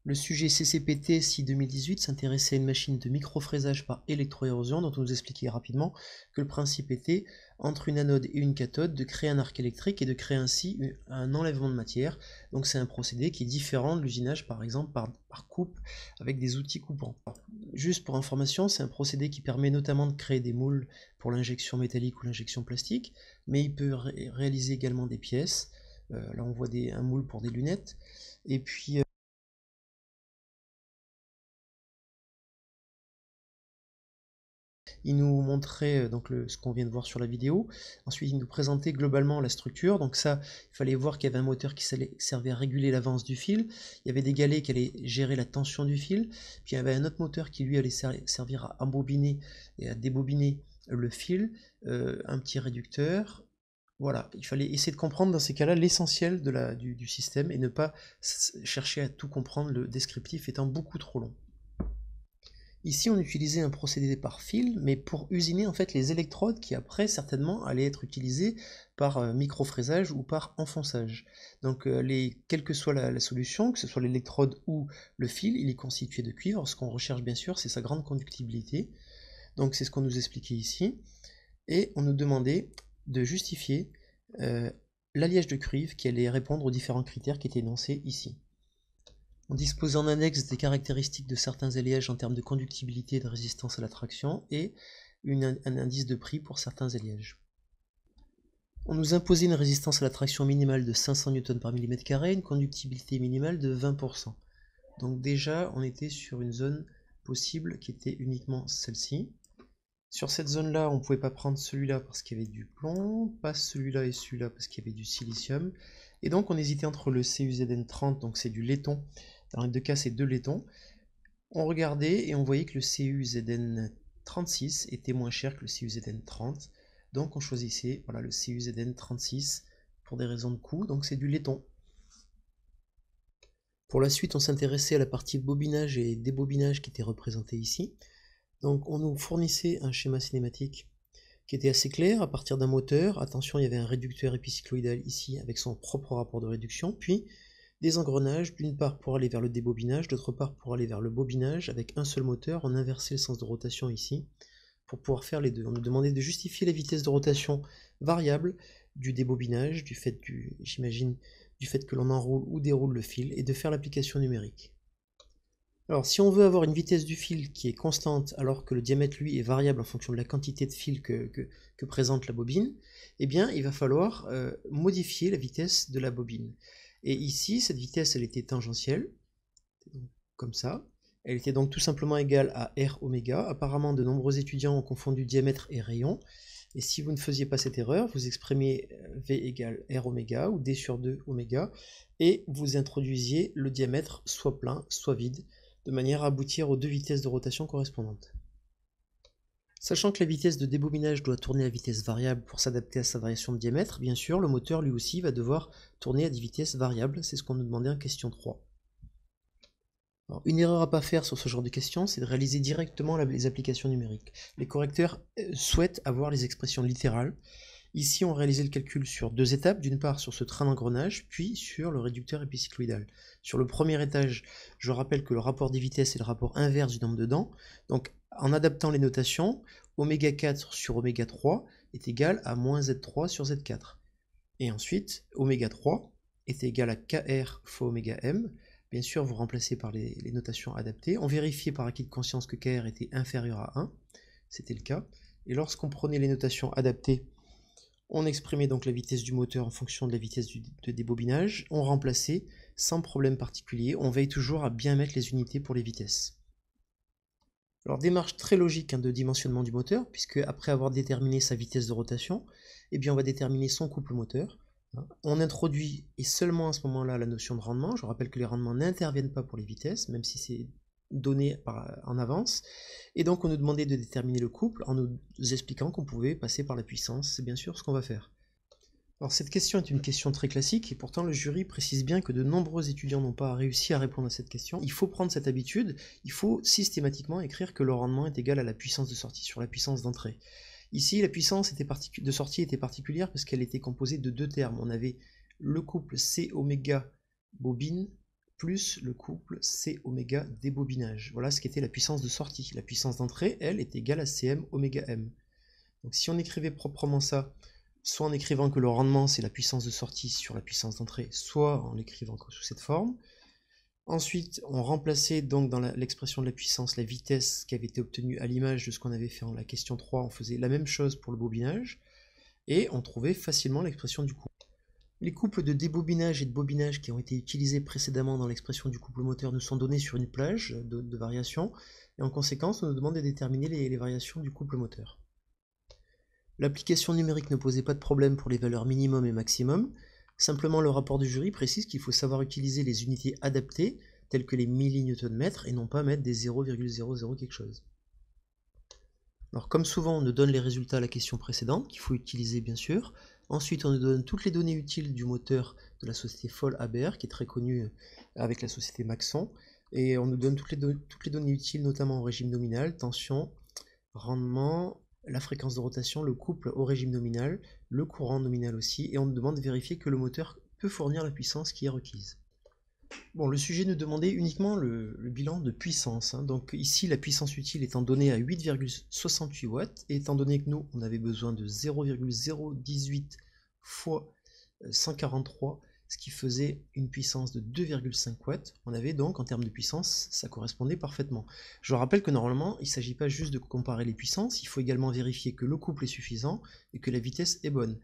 Le sujet CCPT SI 2018 s'intéressait à une machine de microfraisage par électroérosion dont on nous expliquait rapidement que le principe était, entre une anode et une cathode, de créer un arc électrique et de créer ainsi un enlèvement de matière. Donc c'est un procédé qui est différent de l'usinage par exemple par coupe avec des outils coupants. Juste pour information, c'est un procédé qui permet notamment de créer des moules pour l'injection métallique ou l'injection plastique, mais il peut réaliser également des pièces. Là on voit un moule pour des lunettes. Et puis il nous montrait donc ce qu'on vient de voir sur la vidéo. Ensuite, il nous présentait globalement la structure. Donc ça, il fallait voir qu'il y avait un moteur qui servait à réguler l'avance du fil. Il y avait des galets qui allaient gérer la tension du fil. Puis il y avait un autre moteur qui lui allait servir à embobiner et à débobiner le fil. Un petit réducteur. Voilà, il fallait essayer de comprendre dans ces cas-là l'essentiel du système et ne pas chercher à tout comprendre, le descriptif étant beaucoup trop long. Ici, on utilisait un procédé par fil, mais pour usiner en fait les électrodes qui après certainement allaient être utilisées par microfraisage ou par enfonçage. Donc quelle que soit la solution, que ce soit l'électrode ou le fil, il est constitué de cuivre. Ce qu'on recherche bien sûr, c'est sa grande conductibilité. Donc c'est ce qu'on nous expliquait ici. Et on nous demandait de justifier l'alliage de cuivre qui allait répondre aux différents critères qui étaient énoncés ici. On dispose en annexe des caractéristiques de certains alliages en termes de conductibilité et de résistance à la traction et un indice de prix pour certains alliages. On nous imposait une résistance à la traction minimale de 500 N par mm², une conductibilité minimale de 20%. Donc déjà, on était sur une zone possible qui était uniquement celle-ci. Sur cette zone-là, on ne pouvait pas prendre celui-là parce qu'il y avait du plomb, pas celui-là et celui-là parce qu'il y avait du silicium. Et donc on hésitait entre le CuZn30, donc c'est du laiton. Dans les deux cas, c'est 2 laitons. On regardait et on voyait que le CuZn36 était moins cher que le CuZn30. Donc on choisissait voilà, le CuZn36 pour des raisons de coût, donc c'est du laiton. Pour la suite, on s'intéressait à la partie bobinage et débobinage qui était représentée ici. Donc on nous fournissait un schéma cinématique qui était assez clair à partir d'un moteur. Attention, il y avait un réducteur épicycloïdal ici avec son propre rapport de réduction, puis des engrenages, d'une part pour aller vers le débobinage, d'autre part pour aller vers le bobinage. Avec un seul moteur, on inversait le sens de rotation ici pour pouvoir faire les deux. On nous demandait de justifier la vitesse de rotation variable du débobinage, j'imagine, du fait que l'on enroule ou déroule le fil, et de faire l'application numérique. Alors si on veut avoir une vitesse du fil qui est constante alors que le diamètre lui est variable en fonction de la quantité de fil que présente la bobine, eh bien il va falloir modifier la vitesse de la bobine. Et ici, cette vitesse, elle était tangentielle, comme ça. Elle était donc tout simplement égale à R oméga. Apparemment, de nombreux étudiants ont confondu diamètre et rayon. Et si vous ne faisiez pas cette erreur, vous exprimiez V égale R oméga ou D sur 2 oméga, et vous introduisiez le diamètre soit plein, soit vide, de manière à aboutir aux deux vitesses de rotation correspondantes. Sachant que la vitesse de débobinage doit tourner à vitesse variable pour s'adapter à sa variation de diamètre, bien sûr, le moteur lui aussi va devoir tourner à des vitesses variables, c'est ce qu'on nous demandait en question 3. Alors, une erreur à ne pas faire sur ce genre de questions, c'est de réaliser directement les applications numériques. Les correcteurs souhaitent avoir les expressions littérales. Ici, on réalisait le calcul sur 2 étapes, d'une part sur ce train d'engrenage, puis sur le réducteur épicycloïdal. Sur le premier étage, je rappelle que le rapport des vitesses est le rapport inverse du nombre de dents. Donc, en adaptant les notations, oméga 4 sur oméga 3 est égal à moins Z3 sur Z4. Et ensuite, oméga 3 est égal à KR fois oméga M. Bien sûr, vous remplacez par les notations adaptées. On vérifiait par acquis de conscience que KR était inférieur à 1. C'était le cas. Et lorsqu'on prenait les notations adaptées, on exprimait donc la vitesse du moteur en fonction de la vitesse de débobinage. On remplaçait sans problème particulier. On veille toujours à bien mettre les unités pour les vitesses. Alors, démarche très logique de dimensionnement du moteur, puisque après avoir déterminé sa vitesse de rotation, eh bien, on va déterminer son couple moteur. On introduit, et seulement à ce moment-là, la notion de rendement. Je rappelle que les rendements n'interviennent pas pour les vitesses, même si c'est donné en avance. Et donc on nous demandait de déterminer le couple en nous expliquant qu'on pouvait passer par la puissance. C'est bien sûr ce qu'on va faire. Alors cette question est une question très classique, et pourtant le jury précise bien que de nombreux étudiants n'ont pas réussi à répondre à cette question. Il faut prendre cette habitude, il faut systématiquement écrire que le rendement est égal à la puissance de sortie sur la puissance d'entrée. Ici, la puissance de sortie était particulière parce qu'elle était composée de 2 termes. On avait le couple C oméga bobine plus le couple C oméga débobinage. Voilà ce qu'était la puissance de sortie. La puissance d'entrée, elle, est égale à Cm oméga m. Donc si on écrivait proprement ça, soit en écrivant que le rendement c'est la puissance de sortie sur la puissance d'entrée, soit en l'écrivant sous cette forme. Ensuite, on remplaçait donc dans l'expression de la puissance la vitesse qui avait été obtenue à l'image de ce qu'on avait fait en la question 3, on faisait la même chose pour le bobinage, et on trouvait facilement l'expression du couple. Les couples de débobinage et de bobinage qui ont été utilisés précédemment dans l'expression du couple moteur nous sont donnés sur une plage de variations, et en conséquence, on nous demande de déterminer les variations du couple moteur. L'application numérique ne posait pas de problème pour les valeurs minimum et maximum, simplement le rapport du jury précise qu'il faut savoir utiliser les unités adaptées, telles que les millinewton-N, et non pas mettre des 0,00 quelque chose. Alors comme souvent, on nous donne les résultats à la question précédente, qu'il faut utiliser bien sûr. Ensuite, on nous donne toutes les données utiles du moteur de la société Foll ABR, qui est très connue avec la société Maxon, et on nous donne toutes les données utiles, notamment au régime nominal, tension, rendement, la fréquence de rotation, le couple au régime nominal, le courant nominal aussi, et on nous demande de vérifier que le moteur peut fournir la puissance qui est requise. Bon, le sujet nous demandait uniquement le bilan de puissance, hein. Donc ici, la puissance utile étant donnée à 8,68 watts, et étant donné que nous, on avait besoin de 0,018 fois 143, ce qui faisait une puissance de 2,5 watts, on avait donc, en termes de puissance, ça correspondait parfaitement. Je rappelle que normalement, il ne s'agit pas juste de comparer les puissances, il faut également vérifier que le couple est suffisant et que la vitesse est bonne.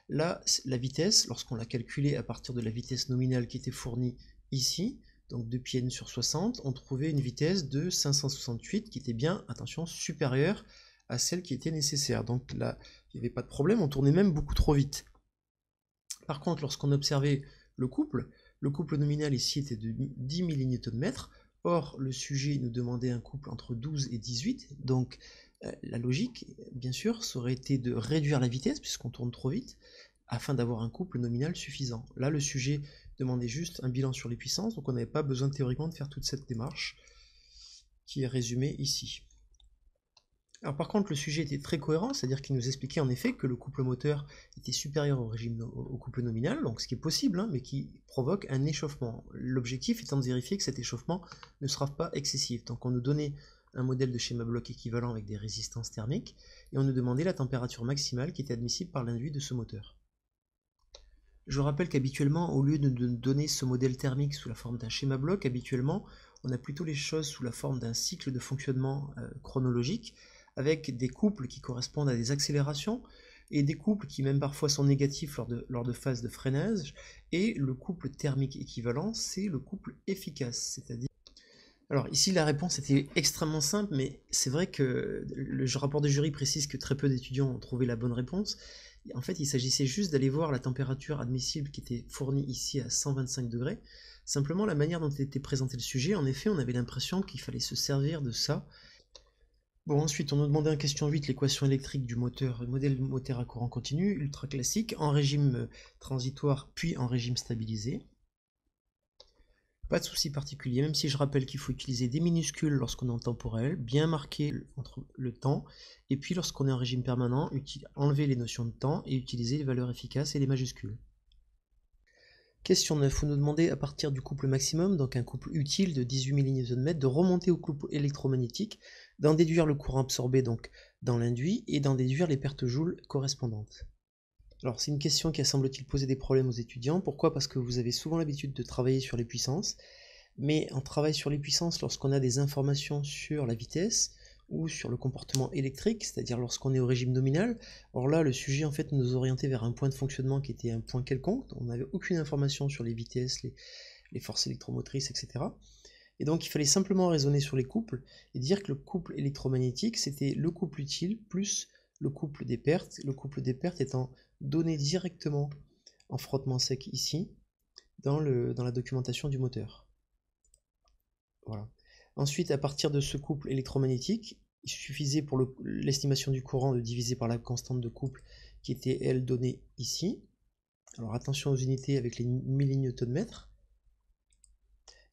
Là, la vitesse, lorsqu'on l'a calculée à partir de la vitesse nominale qui était fournie ici, donc 2 π n sur 60, on trouvait une vitesse de 568 qui était bien, attention, supérieure à celle qui était nécessaire. Donc là, il n'y avait pas de problème, on tournait même beaucoup trop vite. Par contre, lorsqu'on observait le couple nominal ici était de 10 millNm, or le sujet nous demandait un couple entre 12 et 18, donc la logique, bien sûr, ça aurait été de réduire la vitesse, puisqu'on tourne trop vite, afin d'avoir un couple nominal suffisant. Là, le sujet demandait juste un bilan sur les puissances, donc on n'avait pas besoin théoriquement de faire toute cette démarche, qui est résumée ici. Alors par contre, le sujet était très cohérent, c'est-à-dire qu'il nous expliquait en effet que le couple moteur était supérieur au couple nominal, donc ce qui est possible, hein, mais qui provoque un échauffement. L'objectif étant de vérifier que cet échauffement ne sera pas excessif. Donc on nous donnait un modèle de schéma bloc équivalent avec des résistances thermiques, et on nous demandait la température maximale qui était admissible par l'induit de ce moteur. Je rappelle qu'habituellement, au lieu de donner ce modèle thermique sous la forme d'un schéma bloc, habituellement, on a plutôt les choses sous la forme d'un cycle de fonctionnement chronologique, avec des couples qui correspondent à des accélérations, et des couples qui même parfois sont négatifs lors de phases de freinage, et le couple thermique équivalent, c'est le couple efficace, c'est-à-dire... Alors ici la réponse était extrêmement simple, mais c'est vrai que le rapport de jury précise que très peu d'étudiants ont trouvé la bonne réponse. En fait, il s'agissait juste d'aller voir la température admissible qui était fournie ici à 125 degrés. Simplement, la manière dont était présenté le sujet, en effet, on avait l'impression qu'il fallait se servir de ça. Bon, ensuite, on nous demandait en question 8 l'équation électrique du moteur, modèle moteur à courant continu, ultra classique, en régime transitoire, puis en régime stabilisé. Pas de souci particulier, même si je rappelle qu'il faut utiliser des minuscules lorsqu'on est en temporel, bien marquer entre le temps, et puis lorsqu'on est en régime permanent, enlever les notions de temps et utiliser les valeurs efficaces et les majuscules. Question 9, vous nous demandez à partir du couple maximum, donc un couple utile de 18 millNm, de remonter au couple électromagnétique, d'en déduire le courant absorbé donc dans l'induit et d'en déduire les pertes joules correspondantes. Alors c'est une question qui a semble-t-il poser des problèmes aux étudiants. Pourquoi? Parce que vous avez souvent l'habitude de travailler sur les puissances, mais on travaille sur les puissances lorsqu'on a des informations sur la vitesse ou sur le comportement électrique, c'est-à-dire lorsqu'on est au régime nominal. Or là, le sujet en fait nous orientait vers un point de fonctionnement qui était un point quelconque. On n'avait aucune information sur les vitesses, les forces électromotrices, etc. Et donc il fallait simplement raisonner sur les couples et dire que le couple électromagnétique, c'était le couple utile plus le couple des pertes étant donné directement en frottement sec ici, dans la documentation du moteur. Voilà. Ensuite, à partir de ce couple électromagnétique, il suffisait pour l'estimation du courant de diviser par la constante de couple qui était, elle, donnée ici. Alors attention aux unités avec les millNm.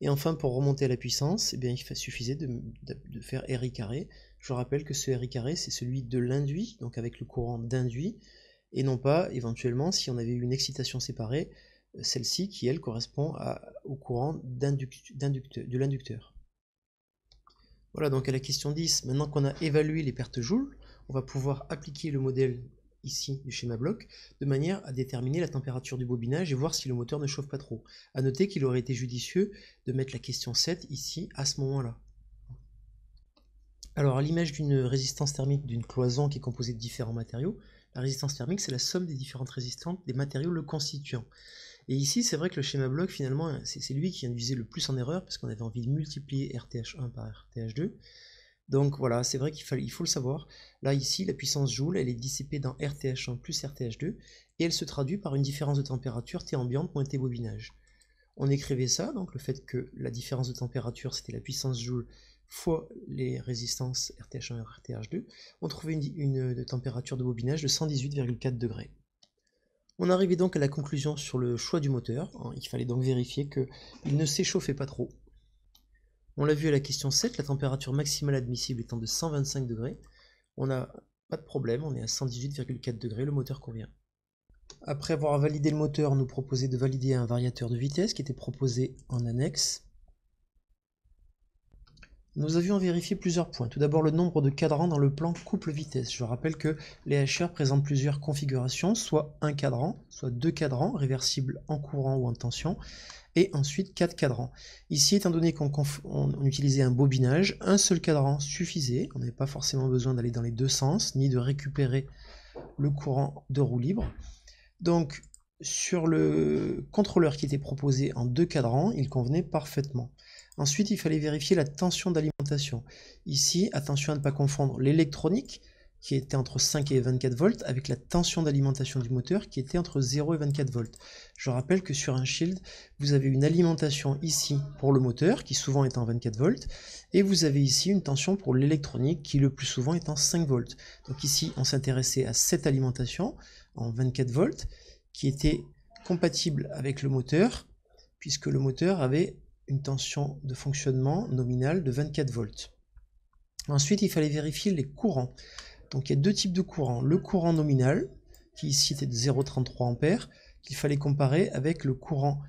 Et enfin, pour remonter à la puissance, eh bien, il suffisait de faire RI carré. Je rappelle que ce RI carré, c'est celui de l'induit, donc avec le courant d'induit, et non pas, éventuellement, si on avait eu une excitation séparée, celle-ci qui, elle, correspond au courant de l'inducteur. Voilà, donc à la question 10, maintenant qu'on a évalué les pertes joules, on va pouvoir appliquer le modèle ici du schéma bloc, de manière à déterminer la température du bobinage et voir si le moteur ne chauffe pas trop. A noter qu'il aurait été judicieux de mettre la question 7 ici, à ce moment-là. Alors, à l'image d'une résistance thermique d'une cloison qui est composée de différents matériaux, la résistance thermique, c'est la somme des différentes résistances des matériaux le constituant. Et ici, c'est vrai que le schéma bloc, finalement, c'est lui qui induisait le plus en erreur, parce qu'on avait envie de multiplier RTH1 par RTH2. Donc voilà, c'est vrai qu'il faut le savoir. Là, ici, la puissance joule, elle est dissipée dans RTH1 plus RTH2, et elle se traduit par une différence de température T ambiante moins T bobinage. On écrivait ça, donc le fait que la différence de température, c'était la puissance joule fois les résistances RTH1 et RTH2, on trouvait une température de bobinage de 118,4 degrés. On arrivait donc à la conclusion sur le choix du moteur. Il fallait donc vérifier qu'il ne s'échauffait pas trop. On l'a vu à la question 7, la température maximale admissible étant de 125 degrés. On n'a pas de problème, on est à 118,4 degrés, le moteur convient. Après avoir validé le moteur, on nous proposait de valider un variateur de vitesse qui était proposé en annexe. Nous avions vérifié plusieurs points. Tout d'abord, le nombre de cadrans dans le plan couple-vitesse. Je rappelle que les HR présentent plusieurs configurations, soit un cadran, soit deux cadrans, réversibles en courant ou en tension, et ensuite 4 cadrans. Ici, étant donné qu'on utilisait un bobinage, un seul cadran suffisait. On n'avait pas forcément besoin d'aller dans les deux sens, ni de récupérer le courant de roue libre. Donc, sur le contrôleur qui était proposé en deux cadrans, il convenait parfaitement. Ensuite, il fallait vérifier la tension d'alimentation. Ici, attention à ne pas confondre l'électronique, qui était entre 5 et 24 volts, avec la tension d'alimentation du moteur, qui était entre 0 et 24 volts. Je rappelle que sur un Shield, vous avez une alimentation ici pour le moteur, qui souvent est en 24 volts, et vous avez ici une tension pour l'électronique, qui le plus souvent est en 5 volts. Donc ici, on s'intéressait à cette alimentation en 24 volts, qui était compatible avec le moteur, puisque le moteur avait une tension de fonctionnement nominale de 24 volts. Ensuite, il fallait vérifier les courants. Donc il y a deux types de courants. Le courant nominal, qui ici était de 0,33 A, qu'il fallait comparer avec le courant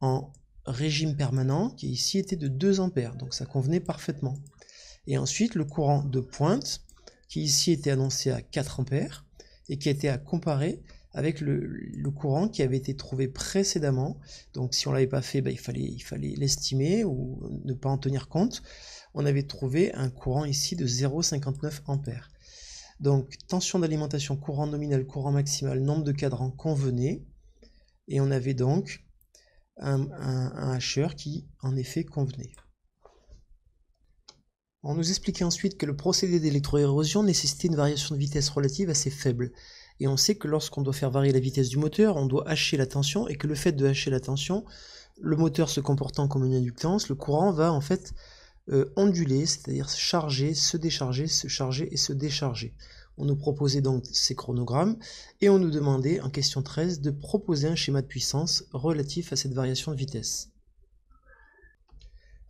en régime permanent, qui ici était de 2 A. Donc ça convenait parfaitement. Et ensuite, le courant de pointe, qui ici était annoncé à 4 A, et qui était à comparer avec le courant qui avait été trouvé précédemment. Donc si on ne l'avait pas fait, il fallait l'estimer ou ne pas en tenir compte. On avait trouvé un courant ici de 0,59 A. Donc tension d'alimentation, courant nominal, courant maximal, nombre de cadrans convenait. Et on avait donc un HR qui en effet convenait. On nous expliquait ensuite que le procédé d'électroérosion nécessitait une variation de vitesse relative assez faible. Et on sait que lorsqu'on doit faire varier la vitesse du moteur, on doit hacher la tension, et que le fait de hacher la tension, le moteur se comportant comme une inductance, le courant va en fait onduler, c'est-à-dire charger, se décharger, se charger et se décharger. On nous proposait donc ces chronogrammes, et on nous demandait en question 13 de proposer un schéma de puissance relatif à cette variation de vitesse.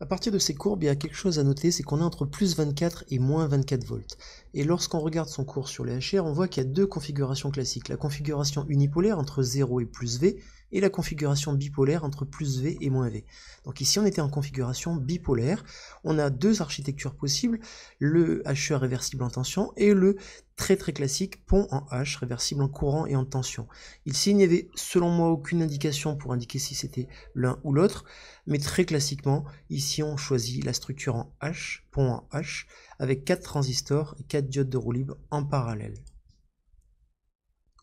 À partir de ces courbes, il y a quelque chose à noter, c'est qu'on est entre plus 24 et moins 24 volts. Et lorsqu'on regarde son cours sur les HR, on voit qu'il y a deux configurations classiques. La configuration unipolaire entre 0 et plus V, et la configuration bipolaire entre plus V et moins V. Donc ici, on était en configuration bipolaire. On a deux architectures possibles, le HR réversible en tension et le très classique pont en H, réversible en courant et en tension. Ici, il n'y avait selon moi aucune indication pour indiquer si c'était l'un ou l'autre, mais très classiquement, ici on choisit la structure en H, pont en H, avec 4 transistors et 4 diodes de roue libre en parallèle.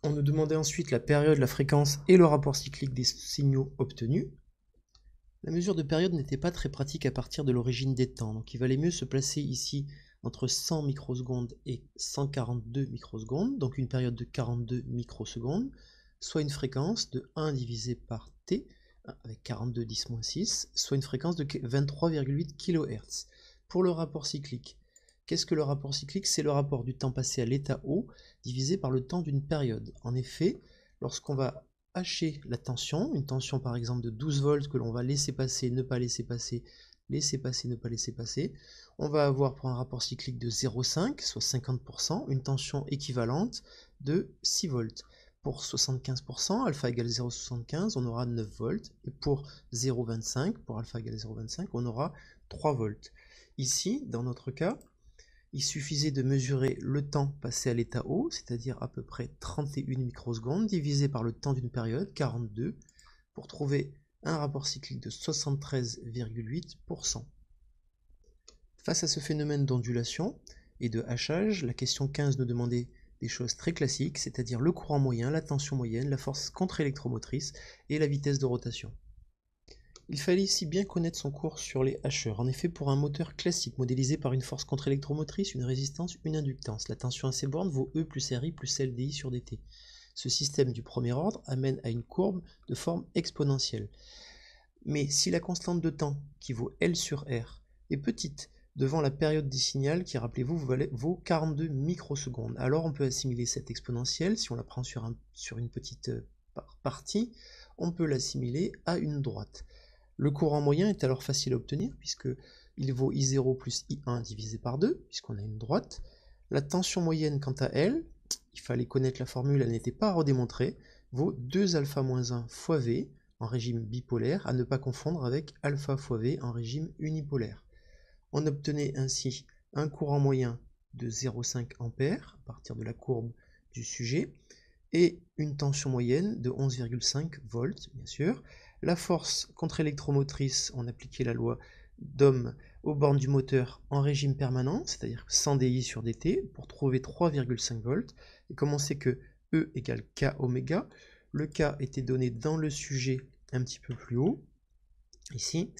On nous demandait ensuite la période, la fréquence et le rapport cyclique des signaux obtenus. La mesure de période n'était pas très pratique à partir de l'origine des temps, donc il valait mieux se placer ici entre 100 microsecondes et 142 microsecondes, donc une période de 42 microsecondes, soit une fréquence de 1 divisé par t, avec 42 10-6, soit une fréquence de 23,8 kHz. Pour le rapport cyclique, qu'est-ce que le rapport cyclique? C'est le rapport du temps passé à l'état haut divisé par le temps d'une période. En effet, lorsqu'on va hacher la tension, une tension par exemple de 12 volts que l'on va laisser passer, ne pas laisser passer, ne pas laisser passer, on va avoir pour un rapport cyclique de 0,5, soit 50%, une tension équivalente de 6 volts. pour 75%, alpha égale 0,75, on aura 9 volts. Et pour 0,25, pour alpha égale 0,25, on aura 3 volts. Ici, dans notre cas, il suffisait de mesurer le temps passé à l'état haut, c'est-à-dire à peu près 31 microsecondes, divisé par le temps d'une période, 42, pour trouver un rapport cyclique de 73,8%. Face à ce phénomène d'ondulation et de hachage, la question 15 nous demandait des choses très classiques, c'est-à-dire le courant moyen, la tension moyenne, la force contre-électromotrice et la vitesse de rotation. Il fallait ici bien connaître son cours sur les hacheurs. En effet, pour un moteur classique modélisé par une force contre-électromotrice, une résistance, une inductance, la tension à ces bornes vaut E plus RI plus LDI sur dt. Ce système du premier ordre amène à une courbe de forme exponentielle. Mais si la constante de temps, qui vaut L sur R, est petite, devant la période du signal qui, rappelez-vous, vaut 42 microsecondes. Alors on peut assimiler cette exponentielle, si on la prend sur une petite partie, on peut l'assimiler à une droite. Le courant moyen est alors facile à obtenir, puisqu'il vaut I0 plus I1 divisé par 2, puisqu'on a une droite. La tension moyenne, quant à elle, il fallait connaître la formule, elle n'était pas à redémontrer, vaut 2 alpha moins 1 fois V, en régime bipolaire, à ne pas confondre avec alpha fois V en régime unipolaire. On obtenait ainsi un courant moyen de 0,5 A à partir de la courbe du sujet et une tension moyenne de 11,5 volts, bien sûr. La force contre-électromotrice, on appliquait la loi d'Ohm aux bornes du moteur en régime permanent, c'est-à-dire 100 dI sur dt, pour trouver 3,5 volts. Et comme on sait que E égale K oméga, le K était donné dans le sujet un petit peu plus haut, ici,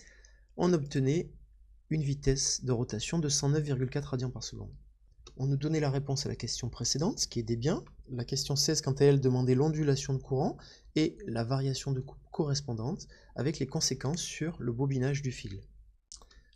on obtenait une vitesse de rotation de 109,4 radians par seconde. On nous donnait la réponse à la question précédente, ce qui aidait bien. La question 16, quant à elle, demandait l'ondulation de courant et la variation de coupe correspondante, avec les conséquences sur le bobinage du fil.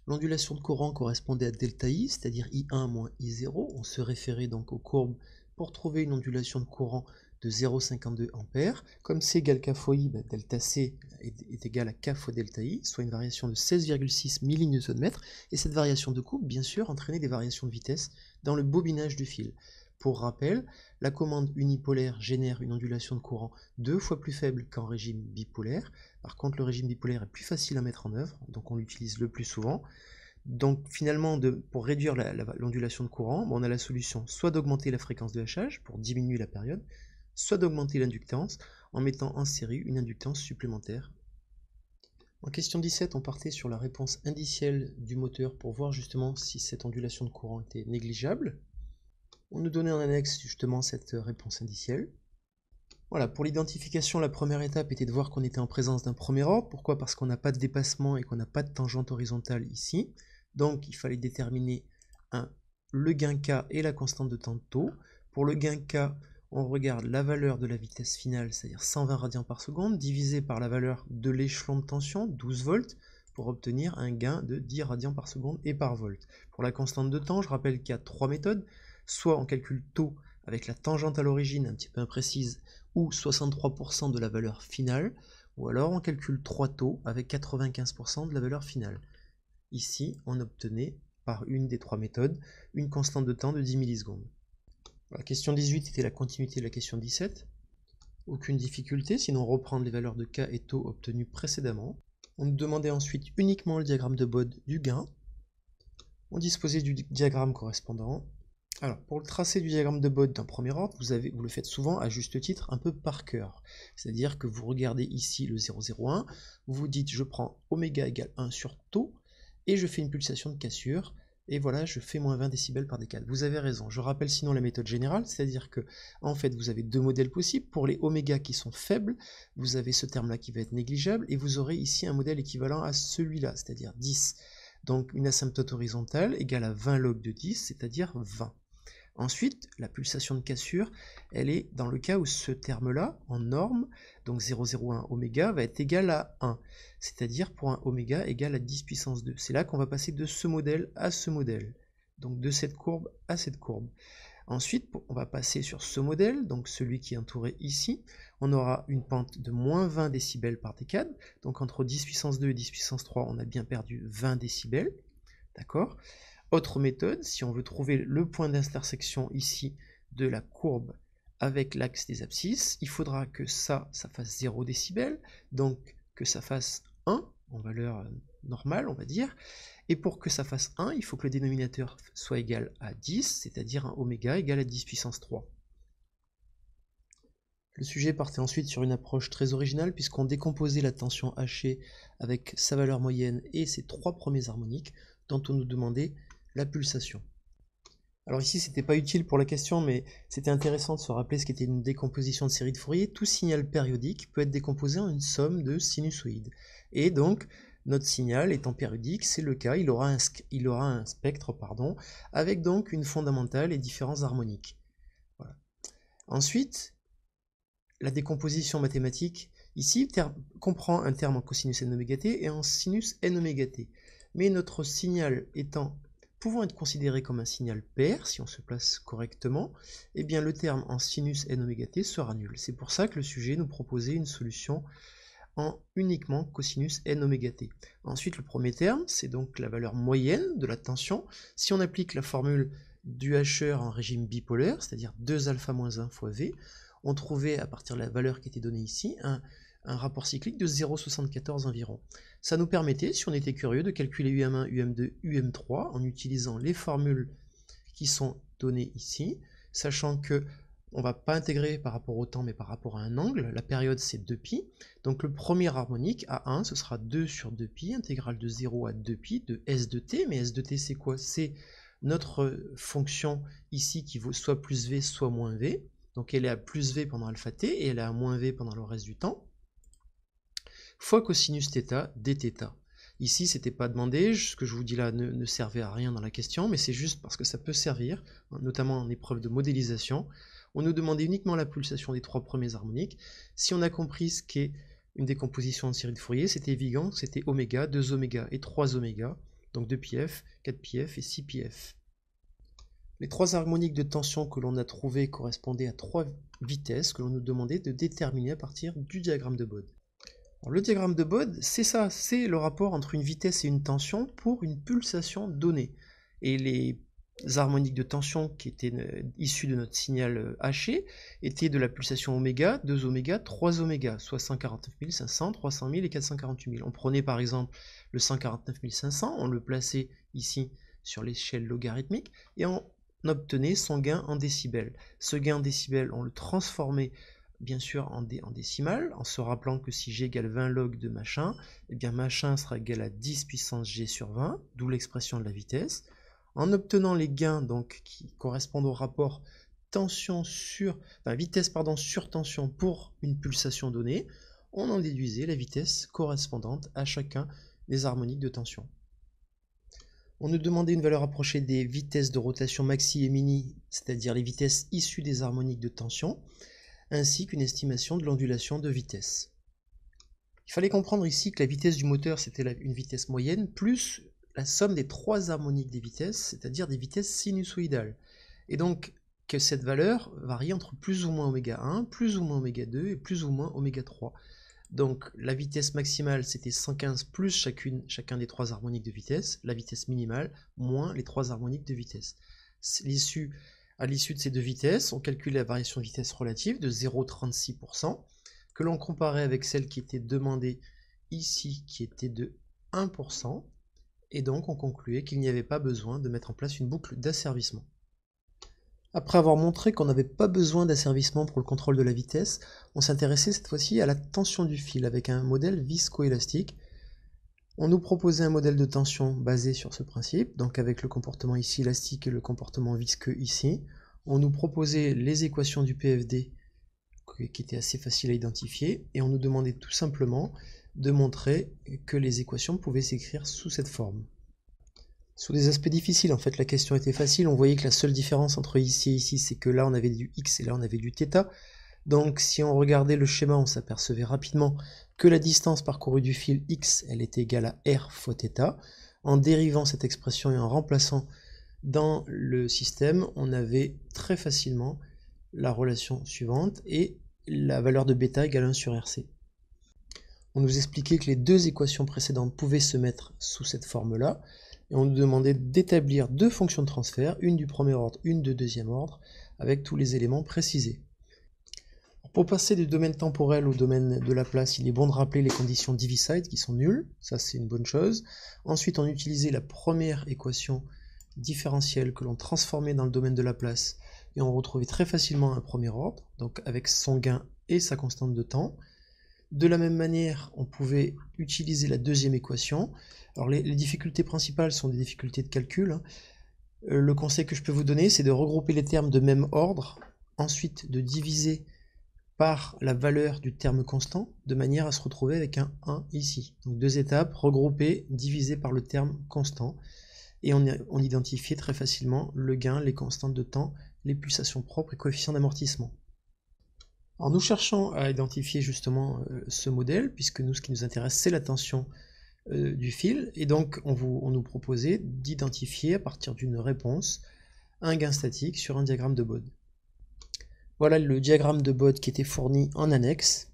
L'ondulation de courant correspondait à delta I, c'est-à-dire I1 moins I0. On se référait donc aux courbes pour trouver une ondulation de courant de 0,52 A. Comme C égale K fois I, delta C est égal à K fois delta I, soit une variation de 16,6 millNm, et cette variation de coupe, bien sûr, entraînait des variations de vitesse dans le bobinage du fil. Pour rappel, la commande unipolaire génère une ondulation de courant 2 fois plus faible qu'en régime bipolaire. Par contre, le régime bipolaire est plus facile à mettre en œuvre, donc on l'utilise le plus souvent. Donc finalement, pour réduire l'ondulation de courant, on a la solution soit d'augmenter la fréquence de hachage pour diminuer la période, soit d'augmenter l'inductance en mettant en série une inductance supplémentaire. En question 17, on partait sur la réponse indicielle du moteur pour voir justement si cette ondulation de courant était négligeable. On nous donnait en annexe justement cette réponse indicielle. Voilà, pour l'identification, la première étape était de voir qu'on était en présence d'un premier ordre. Pourquoi? Parce qu'on n'a pas de dépassement et qu'on n'a pas de tangente horizontale ici. Donc il fallait déterminer le gain K et la constante de temps de taux. Pour le gain K, on regarde la valeur de la vitesse finale, c'est-à-dire 120 radians par seconde, divisé par la valeur de l'échelon de tension, 12 volts, pour obtenir un gain de 10 radians par seconde et par volt. Pour la constante de temps, je rappelle qu'il y a 3 méthodes. Soit on calcule taux avec la tangente à l'origine un petit peu imprécise, ou 63% de la valeur finale, ou alors on calcule 3 taux avec 95% de la valeur finale. Ici, on obtenait, par une des 3 méthodes, une constante de temps de 10 millisecondes. La question 18 était la continuité de la question 17. Aucune difficulté, sinon reprendre les valeurs de K et taux obtenues précédemment. On nous demandait ensuite uniquement le diagramme de Bode du gain. On disposait du diagramme correspondant. Alors, pour le tracé du diagramme de Bode d'un premier ordre, vous le faites souvent à juste titre un peu par cœur. C'est-à-dire que vous regardez ici le 0,01, vous vous dites je prends oméga égale 1 sur taux, et je fais une pulsation de cassure, et voilà, je fais moins 20 décibels par décade. Vous avez raison. Je rappelle sinon la méthode générale, c'est-à-dire que en fait vous avez deux modèles possibles. Pour les oméga qui sont faibles, vous avez ce terme-là qui va être négligeable, et vous aurez ici un modèle équivalent à celui-là, c'est-à-dire 10. Donc une asymptote horizontale égale à 20 log de 10, c'est-à-dire 20. Ensuite, la pulsation de cassure, elle est dans le cas où ce terme-là, en norme, donc 0,01 oméga, va être égal à 1, c'est-à-dire pour un oméga égal à 10 puissance 2. C'est là qu'on va passer de ce modèle à ce modèle, donc de cette courbe à cette courbe. Ensuite, on va passer sur ce modèle, donc celui qui est entouré ici. On aura une pente de moins 20 décibels par décade, donc entre 10 puissance 2 et 10 puissance 3, on a bien perdu 20 décibels, d'accord ? Autre méthode, si on veut trouver le point d'intersection ici de la courbe avec l'axe des abscisses, il faudra que ça fasse 0 décibels, donc que ça fasse 1 en valeur normale, on va dire. Et pour que ça fasse 1, il faut que le dénominateur soit égal à 10, c'est-à-dire un oméga égal à 10 puissance 3. Le sujet partait ensuite sur une approche très originale puisqu'on décomposait la tension hachée avec sa valeur moyenne et ses 3 premiers harmoniques dont on nous demandait la pulsation. Alors ici, c'était pas utile pour la question, mais c'était intéressant de se rappeler ce qu'était une décomposition de série de Fourier. Tout signal périodique peut être décomposé en une somme de sinusoïdes. Et donc, notre signal étant périodique, c'est le cas, il aura un spectre, avec donc une fondamentale et différents harmoniques. Voilà. Ensuite, la décomposition mathématique, ici, comprend un terme en cosinus n oméga t et en sinus n oméga t. Mais notre signal pouvant être considéré comme un signal pair, si on se place correctement, eh bien le terme en sinus n oméga t sera nul. C'est pour ça que le sujet nous proposait une solution en uniquement cosinus n oméga t. Ensuite, le premier terme, c'est donc la valeur moyenne de la tension. Si on applique la formule du hacheur en régime bipolaire, c'est-à-dire 2 alpha moins 1 fois V, on trouvait, à partir de la valeur qui était donnée ici, un rapport cyclique de 0,74 environ. Ça nous permettait, si on était curieux, de calculer UM1, UM2, UM3 en utilisant les formules qui sont données ici, sachant que on ne va pas intégrer par rapport au temps, mais par rapport à un angle. La période, c'est 2π. Donc le premier harmonique, à 1, ce sera 2 sur 2π, intégrale de 0 à 2π de S de t. Mais S de t, c'est quoi? C'est notre fonction ici qui vaut soit plus V, soit moins V. Donc elle est à plus V pendant alpha t, et elle est à moins V pendant le reste du temps, fois cosinus θ dθ. Ici, c'était pas demandé, ce que je vous dis là ne servait à rien dans la question, mais c'est juste parce que ça peut servir, notamment en épreuve de modélisation. On nous demandait uniquement la pulsation des 3 premiers harmoniques. Si on a compris ce qu'est une décomposition en série de Fourier, c'était évident, c'était oméga, 2 oméga et 3 oméga, donc 2πf, 4πf et 6πf. Les 3 harmoniques de tension que l'on a trouvées correspondaient à 3 vitesses que l'on nous demandait de déterminer à partir du diagramme de Bode. Alors, le diagramme de Bode, c'est ça, c'est le rapport entre une vitesse et une tension pour une pulsation donnée. Et les harmoniques de tension qui étaient issues de notre signal haché étaient de la pulsation oméga, 2 oméga, 3 oméga, soit 149 500, 300 000 et 448 000. On prenait par exemple le 149 500, on le plaçait ici sur l'échelle logarithmique, et on obtenait son gain en décibels. Ce gain en décibels, on le transformait bien sûr en décimales, en se rappelant que si g égale 20 log de machin, eh bien machin sera égal à 10 puissance g sur 20, d'où l'expression de la vitesse. En obtenant les gains donc, qui correspondent au rapport vitesse sur tension pour une pulsation donnée, on en déduisait la vitesse correspondante à chacun des harmoniques de tension. On nous demandait une valeur approchée des vitesses de rotation maxi et mini, c'est-à-dire les vitesses issues des harmoniques de tension, ainsi qu'une estimation de l'ondulation de vitesse. Il fallait comprendre ici que la vitesse du moteur, c'était une vitesse moyenne, plus la somme des 3 harmoniques des vitesses, c'est-à-dire des vitesses sinusoïdales. Et donc, que cette valeur varie entre plus ou moins oméga 1, plus ou moins oméga 2 et plus ou moins oméga 3. Donc la vitesse maximale c'était 115 plus chacun des 3 harmoniques de vitesse, la vitesse minimale moins les 3 harmoniques de vitesse. À l'issue de ces 2 vitesses, on calcule la variation de vitesse relative de 0,36%, que l'on comparait avec celle qui était demandée ici, qui était de 1%, et donc on concluait qu'il n'y avait pas besoin de mettre en place une boucle d'asservissement. Après avoir montré qu'on n'avait pas besoin d'asservissement pour le contrôle de la vitesse, on s'intéressait cette fois-ci à la tension du fil avec un modèle viscoélastique. On nous proposait un modèle de tension basé sur ce principe, donc avec le comportement ici élastique et le comportement visqueux ici. On nous proposait les équations du PFD qui étaient assez faciles à identifier, et on nous demandait tout simplement de montrer que les équations pouvaient s'écrire sous cette forme. Sous des aspects difficiles, en fait, la question était facile. On voyait que la seule différence entre ici et ici, c'est que là, on avait du x et là, on avait du θ. Donc, si on regardait le schéma, on s'apercevait rapidement que la distance parcourue du fil x, elle était égale à r fois θ. En dérivant cette expression et en remplaçant dans le système, on avait très facilement la relation suivante et la valeur de bêta égale 1 sur rc. On nous expliquait que les 2 équations précédentes pouvaient se mettre sous cette forme-là, et on nous demandait d'établir 2 fonctions de transfert, une du premier ordre, une de deuxième ordre, avec tous les éléments précisés. pour passer du domaine temporel au domaine de la place, il est bon de rappeler les conditions diviside qui sont nulles, ça c'est une bonne chose. Ensuite, on utilisait la première équation différentielle que l'on transformait dans le domaine de la place et on retrouvait très facilement un premier ordre, donc avec son gain et sa constante de temps. De la même manière, on pouvait utiliser la deuxième équation. Alors les difficultés principales sont des difficultés de calcul. Le conseil que je peux vous donner, c'est de regrouper les termes de même ordre, ensuite de diviser par la valeur du terme constant, de manière à se retrouver avec un 1 ici. Donc 2 étapes, regrouper, diviser par le terme constant, et on identifiait très facilement le gain, les constantes de temps, les pulsations propres et coefficients d'amortissement. Alors nous cherchons à identifier justement ce modèle, puisque nous, ce qui nous intéresse, c'est la tension du fil, et donc on nous proposait d'identifier à partir d'une réponse un gain statique sur un diagramme de Bode. Voilà le diagramme de Bode qui était fourni en annexe.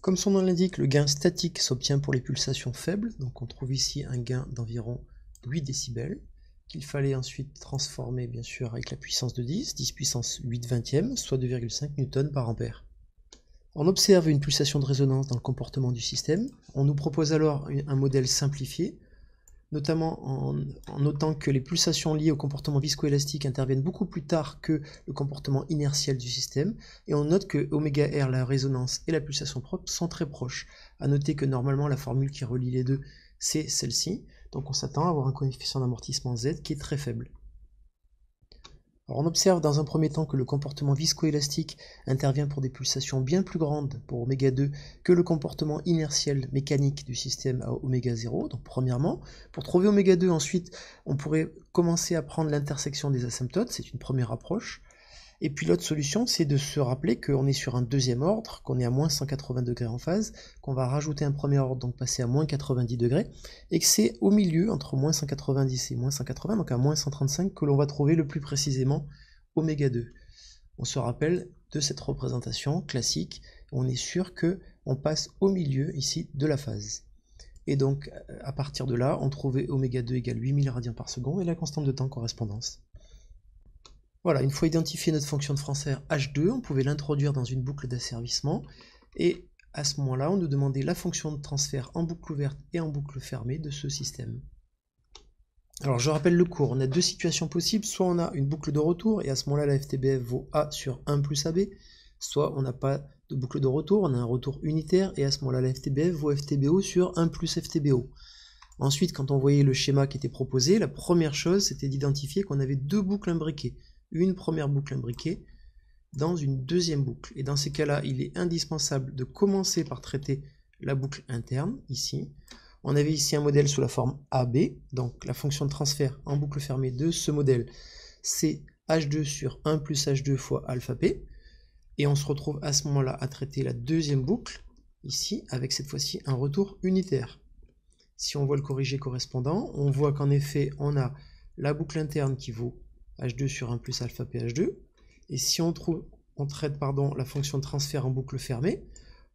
Comme son nom l'indique, le gain statique s'obtient pour les pulsations faibles, donc on trouve ici un gain d'environ 8 décibels, qu'il fallait ensuite transformer bien sûr avec la puissance de 10 puissance 8 vingtième, soit 2,5 newtons par ampère. On observe une pulsation de résonance dans le comportement du système. On nous propose alors un modèle simplifié, notamment en notant que les pulsations liées au comportement viscoélastique interviennent beaucoup plus tard que le comportement inertiel du système, et on note que ωr, la résonance, et la pulsation propre sont très proches. À noter que normalement la formule qui relie les deux, c'est celle-ci, donc on s'attend à avoir un coefficient d'amortissement Z qui est très faible. Alors on observe dans un premier temps que le comportement viscoélastique intervient pour des pulsations bien plus grandes pour ω2 que le comportement inertiel mécanique du système à ω0. Donc premièrement, pour trouver ω2 ensuite, on pourrait commencer à prendre l'intersection des asymptotes, c'est une première approche. Et puis l'autre solution, c'est de se rappeler qu'on est sur un deuxième ordre, qu'on est à moins 180 degrés en phase, qu'on va rajouter un premier ordre, donc passer à moins 90 degrés, et que c'est au milieu, entre moins 190 et moins 180, donc à moins 135, que l'on va trouver le plus précisément ω2. On se rappelle de cette représentation classique, on est sûr qu'on passe au milieu ici de la phase. Et donc à partir de là, on trouvait ω2 égale 8000 radians par seconde et la constante de temps correspondance. Voilà, une fois identifié notre fonction de Francer H2, on pouvait l'introduire dans une boucle d'asservissement, et à ce moment-là, on nous demandait la fonction de transfert en boucle ouverte et en boucle fermée de ce système. Alors je rappelle le cours, on a deux situations possibles, soit on a une boucle de retour, et à ce moment-là la FTBF vaut A sur 1 plus AB, soit on n'a pas de boucle de retour, on a un retour unitaire, et à ce moment-là la FTBF vaut FTBO sur 1 plus FTBO. Ensuite, quand on voyait le schéma qui était proposé, la première chose c'était d'identifier qu'on avait deux boucles imbriquées. Une première boucle imbriquée dans une deuxième boucle. Et dans ces cas-là, il est indispensable de commencer par traiter la boucle interne, ici. On avait ici un modèle sous la forme AB, donc la fonction de transfert en boucle fermée de ce modèle, c'est H2 sur 1 plus H2 fois alpha P. Et on se retrouve à ce moment-là à traiter la deuxième boucle, ici, avec cette fois-ci un retour unitaire. Si on voit le corrigé correspondant, on voit qu'en effet, on a la boucle interne qui vaut H2 sur 1 plus alpha PH2, et si on traite la fonction de transfert en boucle fermée,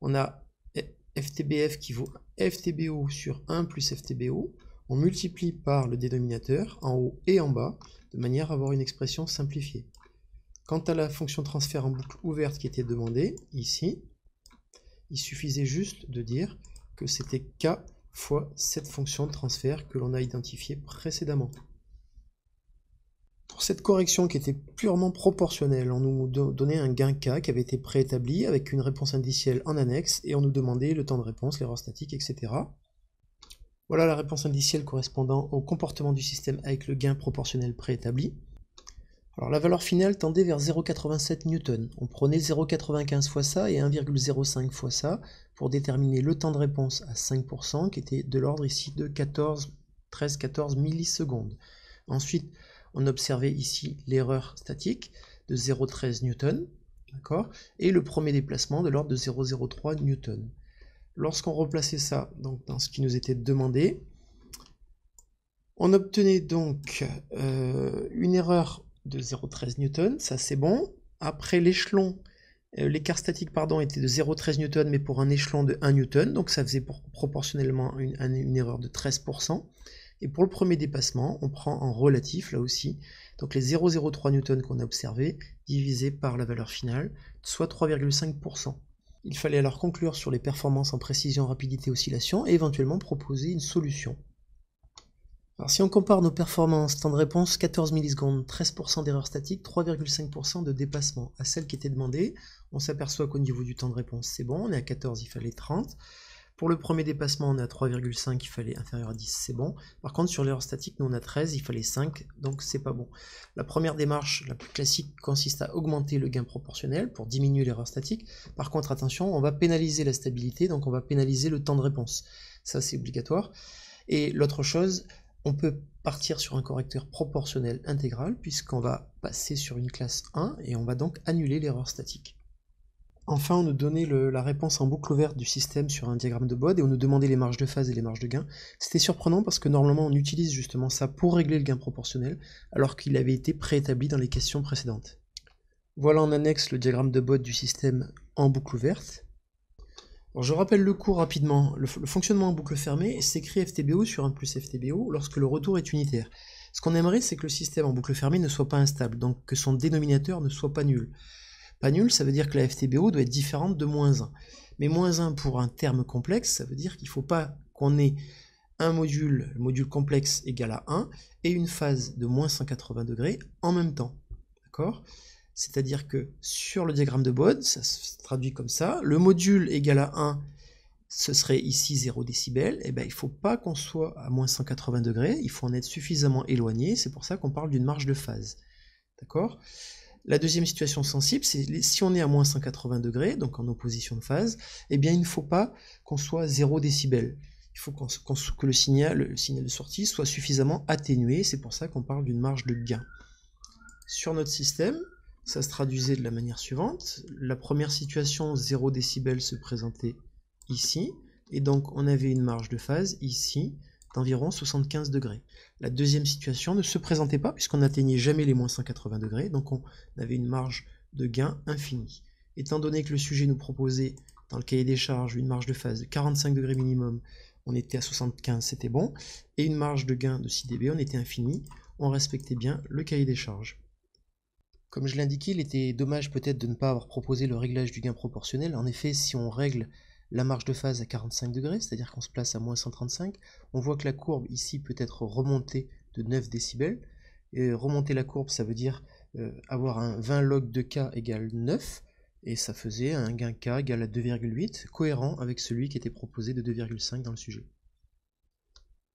on a FTBF qui vaut FTBO sur 1 plus FTBO, on multiplie par le dénominateur en haut et en bas, de manière à avoir une expression simplifiée. Quant à la fonction de transfert en boucle ouverte qui était demandée, ici, il suffisait juste de dire que c'était K fois cette fonction de transfert que l'on a identifiée précédemment. Pour cette correction qui était purement proportionnelle, on nous donnait un gain K qui avait été préétabli avec une réponse indicielle en annexe et on nous demandait le temps de réponse, l'erreur statique, etc. Voilà la réponse indicielle correspondant au comportement du système avec le gain proportionnel préétabli. Alors la valeur finale tendait vers 0,87 newton. On prenait 0,95 fois ça et 1,05 fois ça pour déterminer le temps de réponse à 5% qui était de l'ordre ici de 13-14 millisecondes. Ensuite, on observait ici l'erreur statique de 0,13 newton, d'accord, et le premier déplacement de l'ordre de 0,03 newton. Lorsqu'on replaçait ça donc, dans ce qui nous était demandé, on obtenait donc une erreur de 0,13 newton, ça c'est bon. Après l'échelon, l'écart statique était de 0,13 newton, mais pour un échelon de 1 newton, donc ça faisait proportionnellement une erreur de 13%. Et pour le premier dépassement, on prend en relatif, là aussi, donc les 0,03 newtons qu'on a observés, divisé par la valeur finale, soit 3,5%. Il fallait alors conclure sur les performances en précision, rapidité, oscillation, et éventuellement proposer une solution. Alors si on compare nos performances, temps de réponse 14 millisecondes, 13% d'erreur statique, 3,5% de dépassement à celle qui était demandée, on s'aperçoit qu'au niveau du temps de réponse c'est bon, on est à 14, il fallait 30. Pour le premier dépassement on est à 3,5, il fallait inférieur à 10, c'est bon. Par contre sur l'erreur statique nous on a 13, il fallait 5, donc c'est pas bon. La première démarche, la plus classique, consiste à augmenter le gain proportionnel pour diminuer l'erreur statique. Par contre attention, on va pénaliser la stabilité, donc on va pénaliser le temps de réponse. Ça c'est obligatoire. Et l'autre chose, on peut partir sur un correcteur proportionnel intégral puisqu'on va passer sur une classe 1 et on va donc annuler l'erreur statique. Enfin, on nous donnait la réponse en boucle ouverte du système sur un diagramme de Bode et on nous demandait les marges de phase et les marges de gain. C'était surprenant parce que normalement on utilise justement ça pour régler le gain proportionnel alors qu'il avait été préétabli dans les questions précédentes. Voilà en annexe le diagramme de Bode du système en boucle ouverte. Alors je rappelle le cours rapidement. Le fonctionnement en boucle fermée s'écrit FTBO sur 1 plus FTBO lorsque le retour est unitaire. Ce qu'on aimerait, c'est que le système en boucle fermée ne soit pas instable, donc que son dénominateur ne soit pas nul. Pas nul, ça veut dire que la FTBO doit être différente de moins 1. Mais moins 1 pour un terme complexe, ça veut dire qu'il ne faut pas qu'on ait un module, le module complexe égal à 1, et une phase de moins 180 degrés en même temps. D'accord ? C'est-à-dire que sur le diagramme de Bode, ça se traduit comme ça, le module égal à 1, ce serait ici 0 décibels, et bien il ne faut pas qu'on soit à moins 180 degrés, il faut en être suffisamment éloigné, c'est pour ça qu'on parle d'une marge de phase. D'accord ? La deuxième situation sensible, c'est si on est à moins 180 degrés, donc en opposition de phase, eh bien il ne faut pas qu'on soit 0 décibels. Il faut que le signal de sortie soit suffisamment atténué, c'est pour ça qu'on parle d'une marge de gain. Sur notre système, ça se traduisait de la manière suivante. La première situation, 0 décibels se présentait ici, et donc on avait une marge de phase ici d'environ 75 degrés. La deuxième situation ne se présentait pas puisqu'on n'atteignait jamais les moins 180 degrés, donc on avait une marge de gain infinie. Étant donné que le sujet nous proposait dans le cahier des charges une marge de phase de 45 degrés minimum, on était à 75, c'était bon, et une marge de gain de 6 dB, on était infini, on respectait bien le cahier des charges. Comme je l'indiquais, il était dommage peut-être de ne pas avoir proposé le réglage du gain proportionnel. En effet, si on règle la marge de phase à 45 degrés, c'est-à-dire qu'on se place à moins 135, on voit que la courbe ici peut être remontée de 9 décibels. Et remonter la courbe, ça veut dire avoir un 20 log de K égale 9, et ça faisait un gain K égale à 2,8, cohérent avec celui qui était proposé de 2,5 dans le sujet.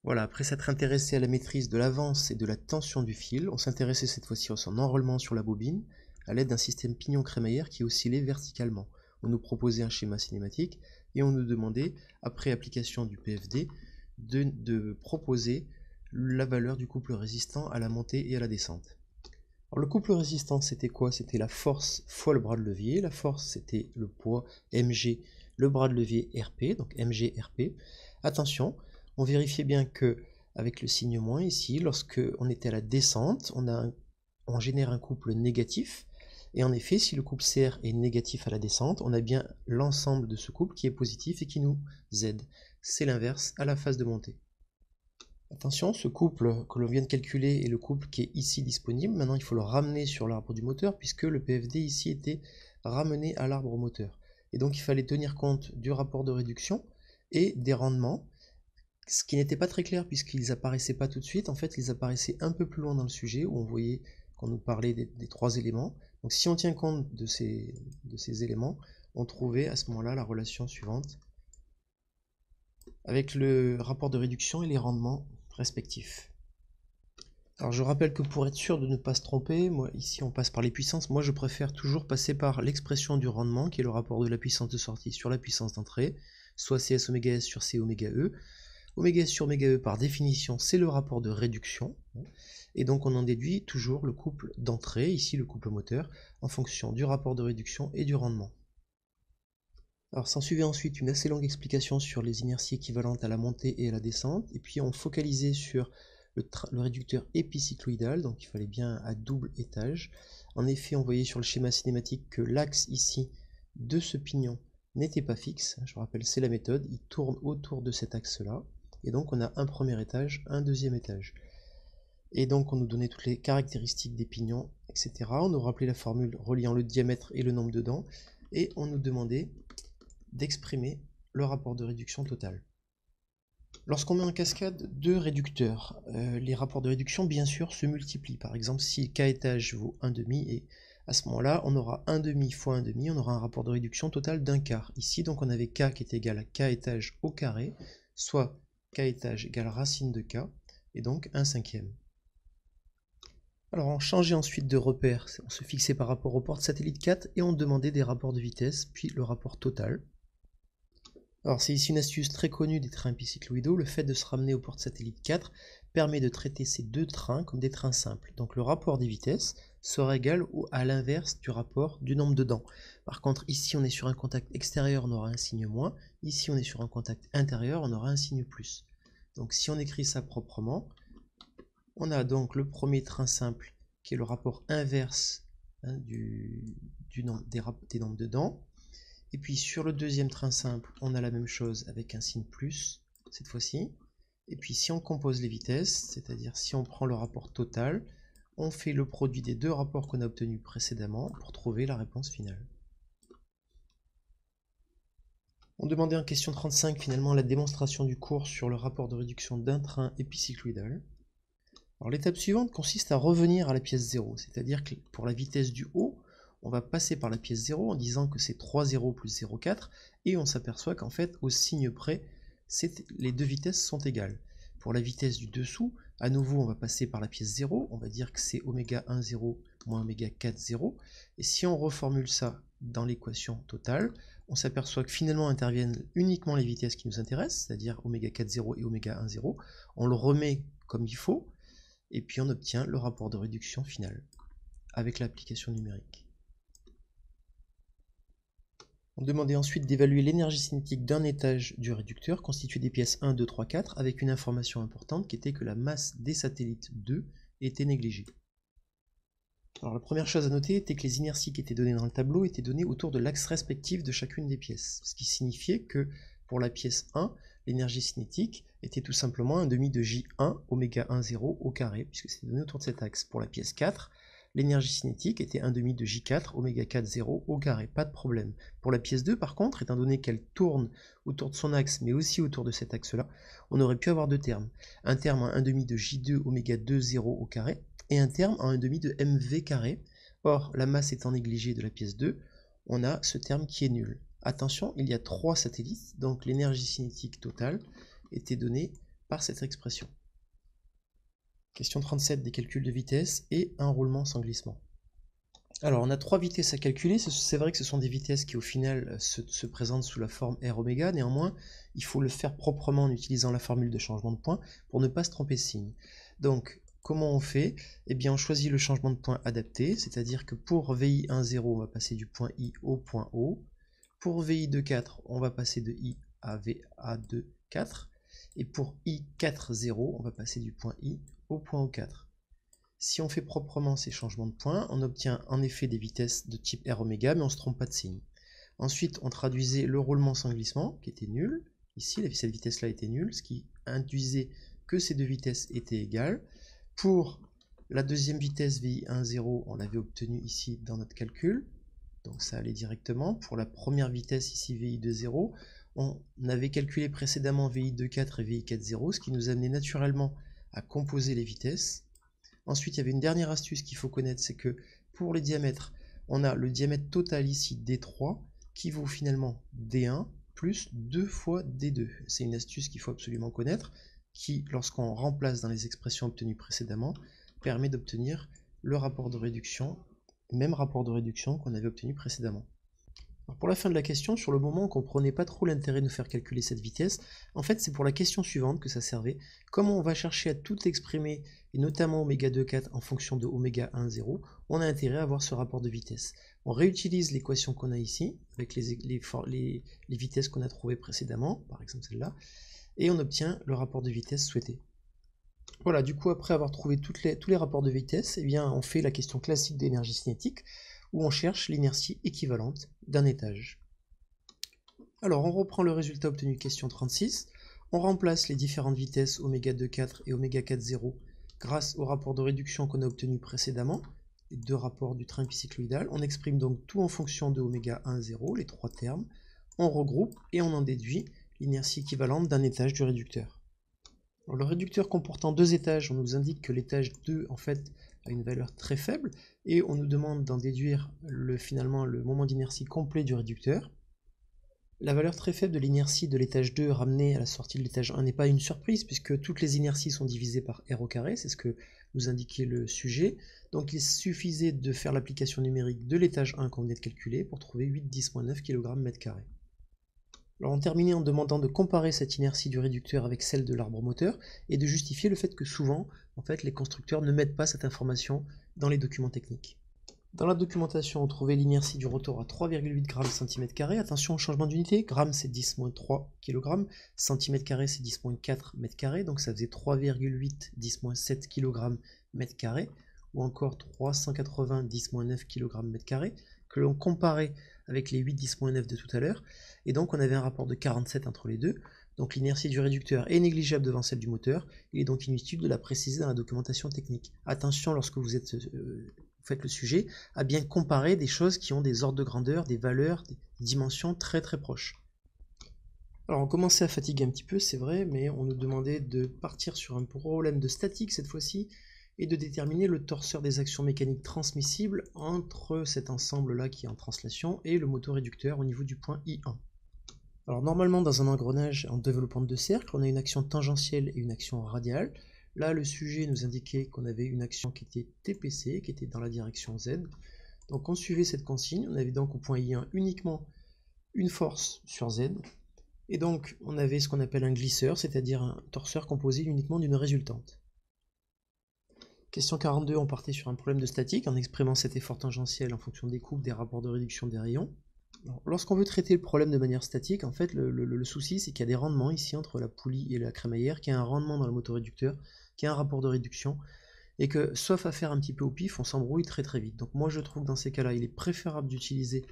Voilà, après s'être intéressé à la maîtrise de l'avance et de la tension du fil, on s'intéressait cette fois-ci à son enroulement sur la bobine à l'aide d'un système pignon-crémaillère qui oscillait verticalement. On nous proposait un schéma cinématique et on nous demandait, après application du PFD, de proposer la valeur du couple résistant à la montée et à la descente. Alors le couple résistant c'était quoi? C'était la force fois le bras de levier. La force c'était le poids mg, le bras de levier rp, donc mg rp. Attention, on vérifiait bien que avec le signe moins ici, lorsque on était à la descente, on génère un couple négatif. Et en effet, si le couple CR est négatif à la descente, on a bien l'ensemble de ce couple qui est positif et qui nous aide. C'est l'inverse à la phase de montée. Attention, ce couple que l'on vient de calculer est le couple qui est ici disponible. Maintenant, il faut le ramener sur l'arbre du moteur puisque le PFD ici était ramené à l'arbre moteur. Et donc, il fallait tenir compte du rapport de réduction et des rendements, ce qui n'était pas très clair puisqu'ils apparaissaient pas tout de suite. En fait, ils apparaissaient un peu plus loin dans le sujet où on voyait qu'on nous parlait des trois éléments. Donc, si on tient compte de ces éléments, on trouvait à ce moment-là la relation suivante avec le rapport de réduction et les rendements respectifs. Alors je rappelle que pour être sûr de ne pas se tromper, moi ici on passe par les puissances, moi je préfère toujours passer par l'expression du rendement qui est le rapport de la puissance de sortie sur la puissance d'entrée, soit CS oméga S sur C oméga E. Oméga S sur oméga E par définition c'est le rapport de réduction, et donc on en déduit toujours le couple d'entrée, ici le couple moteur, en fonction du rapport de réduction et du rendement. Alors s'en suivait ensuite une assez longue explication sur les inerties équivalentes à la montée et à la descente, et puis on focalisait sur le réducteur épicycloïdal, donc il fallait bien à double étage. En effet, on voyait sur le schéma cinématique que l'axe ici de ce pignon n'était pas fixe. Je rappelle, c'est la méthode, il tourne autour de cet axe-là. Et donc on a un premier étage, un deuxième étage. Et donc on nous donnait toutes les caractéristiques des pignons, etc. On nous rappelait la formule reliant le diamètre et le nombre de dents, et on nous demandait d'exprimer le rapport de réduction total. Lorsqu'on met en cascade deux réducteurs, les rapports de réduction bien sûr se multiplient. Par exemple, si k étage vaut 1/2, et à ce moment-là, on aura 1/2 fois 1/2, on aura un rapport de réduction total d'un quart. Ici, donc on avait k qui est égal à k étage au carré, soit k étage égale racine de k, et donc 1/5. Alors on changeait ensuite de repère, on se fixait par rapport au porte satellite 4 et on demandait des rapports de vitesse, puis le rapport total. Alors c'est ici une astuce très connue des trains épicycloïdaux, le fait de se ramener au porte satellite 4 permet de traiter ces deux trains comme des trains simples. Donc le rapport des vitesses sera égal à l'inverse du rapport du nombre de dents. Par contre ici on est sur un contact extérieur, on aura un signe moins, ici on est sur un contact intérieur, on aura un signe plus. Donc si on écrit ça proprement, on a donc le premier train simple qui est le rapport inverse des nombres de dents. Et puis sur le deuxième train simple, on a la même chose avec un signe plus cette fois-ci. Et puis si on compose les vitesses, c'est-à-dire si on prend le rapport total, on fait le produit des deux rapports qu'on a obtenus précédemment pour trouver la réponse finale. On demandait en question 35 finalement la démonstration du cours sur le rapport de réduction d'un train épicycloïdal. Alors l'étape suivante consiste à revenir à la pièce 0, c'est-à-dire que pour la vitesse du haut, on va passer par la pièce 0 en disant que c'est 3 0 plus 0,4, et on s'aperçoit qu'en fait, au signe près, les deux vitesses sont égales. Pour la vitesse du dessous, à nouveau, on va passer par la pièce 0, on va dire que c'est oméga 1, 0 moins oméga 4, 0, et si on reformule ça dans l'équation totale, on s'aperçoit que finalement interviennent uniquement les vitesses qui nous intéressent, c'est-à-dire oméga 4, 0 et oméga 1, 0, on le remet comme il faut, et puis on obtient le rapport de réduction final avec l'application numérique. On demandait ensuite d'évaluer l'énergie cinétique d'un étage du réducteur constitué des pièces 1, 2, 3, 4 avec une information importante qui était que la masse des satellites 2 était négligée. Alors la première chose à noter était que les inerties qui étaient données dans le tableau étaient données autour de l'axe respectif de chacune des pièces, ce qui signifiait que pour la pièce 1, l'énergie cinétique était tout simplement 1/2 de J1 oméga 1, 0 au carré, puisque c'était donné autour de cet axe. Pour la pièce 4, l'énergie cinétique était 1/2 de J4 oméga 4, 0 au carré, pas de problème. Pour la pièce 2, par contre, étant donné qu'elle tourne autour de son axe, mais aussi autour de cet axe-là, on aurait pu avoir deux termes. Un terme en 1/2 de J2 oméga 2, 0 au carré, et un terme en 1/2 de mv carré. Or, la masse étant négligée de la pièce 2, on a ce terme qui est nul. Attention, il y a 3 satellites, donc l'énergie cinétique totale était donnée par cette expression. Question 37, des calculs de vitesse et un roulement sans glissement. Alors, on a 3 vitesses à calculer, c'est vrai que ce sont des vitesses qui au final se présentent sous la forme r oméga, néanmoins, il faut le faire proprement en utilisant la formule de changement de point pour ne pas se tromper de signe. Donc, comment on fait? Eh bien, on choisit le changement de point adapté, c'est-à-dire que pour VI1, 0, on va passer du point I au point O. Pour VI2, 4, on va passer de I à VA2, 4. Et pour I4, 0, on va passer du point I au point O4. Si on fait proprement ces changements de point, on obtient en effet des vitesses de type r oméga, mais on ne se trompe pas de signe. Ensuite, on traduisait le roulement sans glissement, qui était nul. Ici, cette vitesse-là était nulle, ce qui induisait que ces deux vitesses étaient égales. Pour la deuxième vitesse VI1, 0, on l'avait obtenue ici dans notre calcul. Donc ça allait directement. Pour la première vitesse, ici VI2, 0, on avait calculé précédemment VI2, 4 et VI4, 0, ce qui nous amenait naturellement à composer les vitesses. Ensuite, il y avait une dernière astuce qu'il faut connaître, c'est que pour les diamètres, on a le diamètre total ici D3 qui vaut finalement D1 plus 2 fois D2. C'est une astuce qu'il faut absolument connaître, qui, lorsqu'on remplace dans les expressions obtenues précédemment, permet d'obtenir le rapport de réduction, même rapport de réduction qu'on avait obtenu précédemment. Alors pour la fin de la question, sur le moment, on ne comprenait pas trop l'intérêt de nous faire calculer cette vitesse. En fait, c'est pour la question suivante que ça servait. Comment on va chercher à tout exprimer, et notamment oméga 2, 4 en fonction de oméga 1, 0, on a intérêt à avoir ce rapport de vitesse. On réutilise l'équation qu'on a ici, avec les vitesses qu'on a trouvées précédemment, par exemple celle-là, et on obtient le rapport de vitesse souhaité. Voilà, du coup, après avoir trouvé tous les rapports de vitesse, eh bien, on fait la question classique d'énergie cinétique, où on cherche l'inertie équivalente d'un étage. Alors, on reprend le résultat obtenu question 36. On remplace les différentes vitesses oméga 2,4 et oméga 4,0 grâce au rapport de réduction qu'on a obtenu précédemment, les deux rapports du train épicycloïdal. On exprime donc tout en fonction de oméga 1,0, les trois termes. On regroupe et on en déduit l'inertie équivalente d'un étage du réducteur. Alors, le réducteur comportant deux étages, on nous indique que l'étage 2 en fait a une valeur très faible et on nous demande d'en déduire finalement le moment d'inertie complet du réducteur. La valeur très faible de l'inertie de l'étage 2 ramenée à la sortie de l'étage 1 n'est pas une surprise puisque toutes les inerties sont divisées par R au carré, c'est ce que nous indiquait le sujet. Donc il suffisait de faire l'application numérique de l'étage 1 qu'on venait de calculer pour trouver 8,10-9 kg/m². Alors on terminait en demandant de comparer cette inertie du réducteur avec celle de l'arbre moteur et de justifier le fait que souvent, en fait, les constructeurs ne mettent pas cette information dans les documents techniques. Dans la documentation, on trouvait l'inertie du rotor à 3,8 g/cm². Attention au changement d'unité, gramme c'est 10-3 kg, cm² c'est 10-4 m², donc ça faisait 3,8 10-7 kg/m², ou encore 380 10-9 kg/m², que l'on comparait avec les 8 10-9 de tout à l'heure, et donc on avait un rapport de 47 entre les deux. Donc l'inertie du réducteur est négligeable devant celle du moteur, il est donc inutile de la préciser dans la documentation technique. Attention lorsque vous faites le sujet, à bien comparer des choses qui ont des ordres de grandeur, des valeurs, des dimensions très très proches. Alors on commençait à fatiguer un petit peu, c'est vrai, mais on nous demandait de partir sur un problème de statique cette fois-ci, et de déterminer le torseur des actions mécaniques transmissibles entre cet ensemble-là qui est en translation et le motoréducteur au niveau du point I1. Alors normalement dans un engrenage en développement de cercle, on a une action tangentielle et une action radiale. Là, le sujet nous indiquait qu'on avait une action qui était TPC, qui était dans la direction Z. Donc on suivait cette consigne, on avait donc au point I1 uniquement une force sur Z. Et donc on avait ce qu'on appelle un glisseur, c'est-à-dire un torseur composé uniquement d'une résultante. Question 42, on partait sur un problème de statique en exprimant cet effort tangentiel en fonction des courbes des rapports de réduction des rayons. Lorsqu'on veut traiter le problème de manière statique, en fait, le souci, c'est qu'il y a des rendements ici entre la poulie et la crémaillère, qu'il y a un rendement dans le motoréducteur, qu'il y a un rapport de réduction, et que, sauf à faire un petit peu au pif, on s'embrouille très très vite. Donc moi, je trouve que dans ces cas-là, il est préférable d'utiliser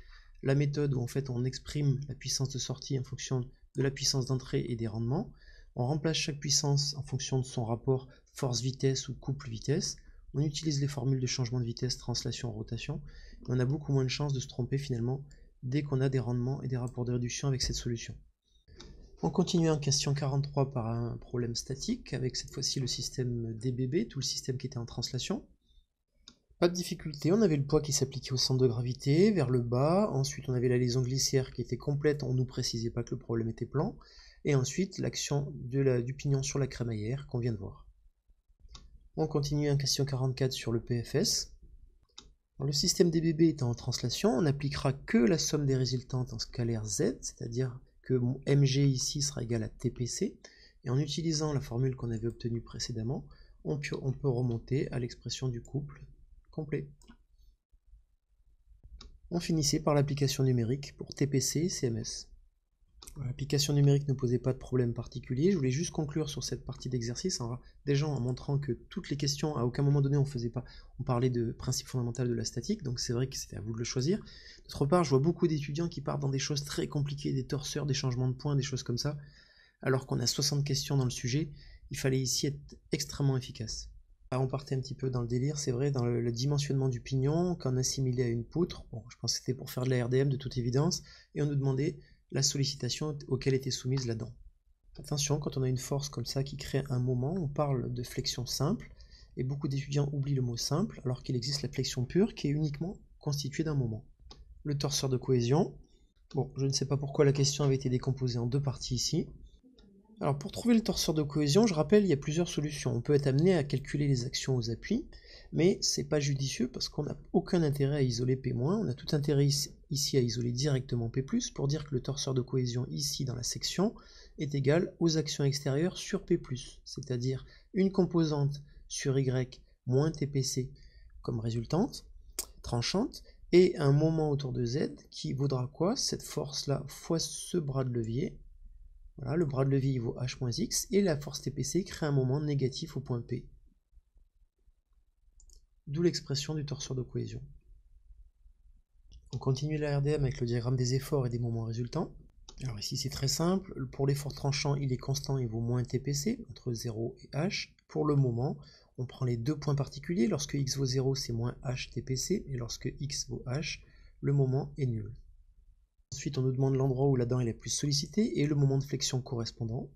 la méthode où en fait on exprime la puissance de sortie en fonction de la puissance d'entrée et des rendements. On remplace chaque puissance en fonction de son rapport force-vitesse ou couple-vitesse. On utilise les formules de changement de vitesse, translation, rotation, et on a beaucoup moins de chances de se tromper finalement dès qu'on a des rendements et des rapports de réduction avec cette solution. On continue en question 43 par un problème statique, avec cette fois-ci le système DBB, tout le système qui était en translation. Pas de difficulté, on avait le poids qui s'appliquait au centre de gravité, vers le bas, ensuite on avait la liaison glissière qui était complète, on ne nous précisait pas que le problème était plan, et ensuite l'action du pignon sur la crémaillère qu'on vient de voir. On continue en question 44 sur le PFS. Alors, le système DBB étant en translation, on n'appliquera que la somme des résultantes en scalaire Z, c'est-à-dire que mon MG ici sera égal à TPC, et en utilisant la formule qu'on avait obtenue précédemment, on peut remonter à l'expression du couple complet. On finissait par l'application numérique pour TPC et CMS. L'application numérique ne posait pas de problème particulier, je voulais juste conclure sur cette partie d'exercice déjà en montrant que toutes les questions, à aucun moment donné on parlait de principe fondamental de la statique, donc c'est vrai que c'était à vous de le choisir. D'autre part, je vois beaucoup d'étudiants qui partent dans des choses très compliquées, des torseurs, des changements de points, des choses comme ça, alors qu'on a 60 questions dans le sujet, il fallait ici être extrêmement efficace. Là, on partait un petit peu dans le délire, c'est vrai, dans le dimensionnement du pignon, qu'on assimilait à une poutre, bon, je pense que c'était pour faire de la RDM de toute évidence, et on nous demandait la sollicitation auquel était soumise la dent. Attention, quand on a une force comme ça qui crée un moment, on parle de flexion simple, et beaucoup d'étudiants oublient le mot simple, alors qu'il existe la flexion pure qui est uniquement constituée d'un moment. Le torseur de cohésion, bon, je ne sais pas pourquoi la question avait été décomposée en deux parties ici. Alors pour trouver le torseur de cohésion, je rappelle, il y a plusieurs solutions. On peut être amené à calculer les actions aux appuis, mais c'est pas judicieux parce qu'on n'a aucun intérêt à isoler P-, on a tout intérêt ici à isoler directement P+, pour dire que le torseur de cohésion ici dans la section est égal aux actions extérieures sur P+, c'est-à-dire une composante sur Y moins TPC comme résultante, tranchante, et un moment autour de Z qui vaudra quoi? Cette force-là fois ce bras de levier. Voilà, le bras de levier vaut H moins X, et la force TPC crée un moment négatif au point P. D'où l'expression du torseur de cohésion. On continue la RDM avec le diagramme des efforts et des moments résultants. Alors ici c'est très simple, pour l'effort tranchant il est constant, il vaut moins TPC, entre 0 et H. Pour le moment, on prend les deux points particuliers, lorsque x vaut 0 c'est moins H TPC, et lorsque x vaut H, le moment est nul. Ensuite on nous demande l'endroit où la dent est la plus sollicitée et le moment de flexion correspondant.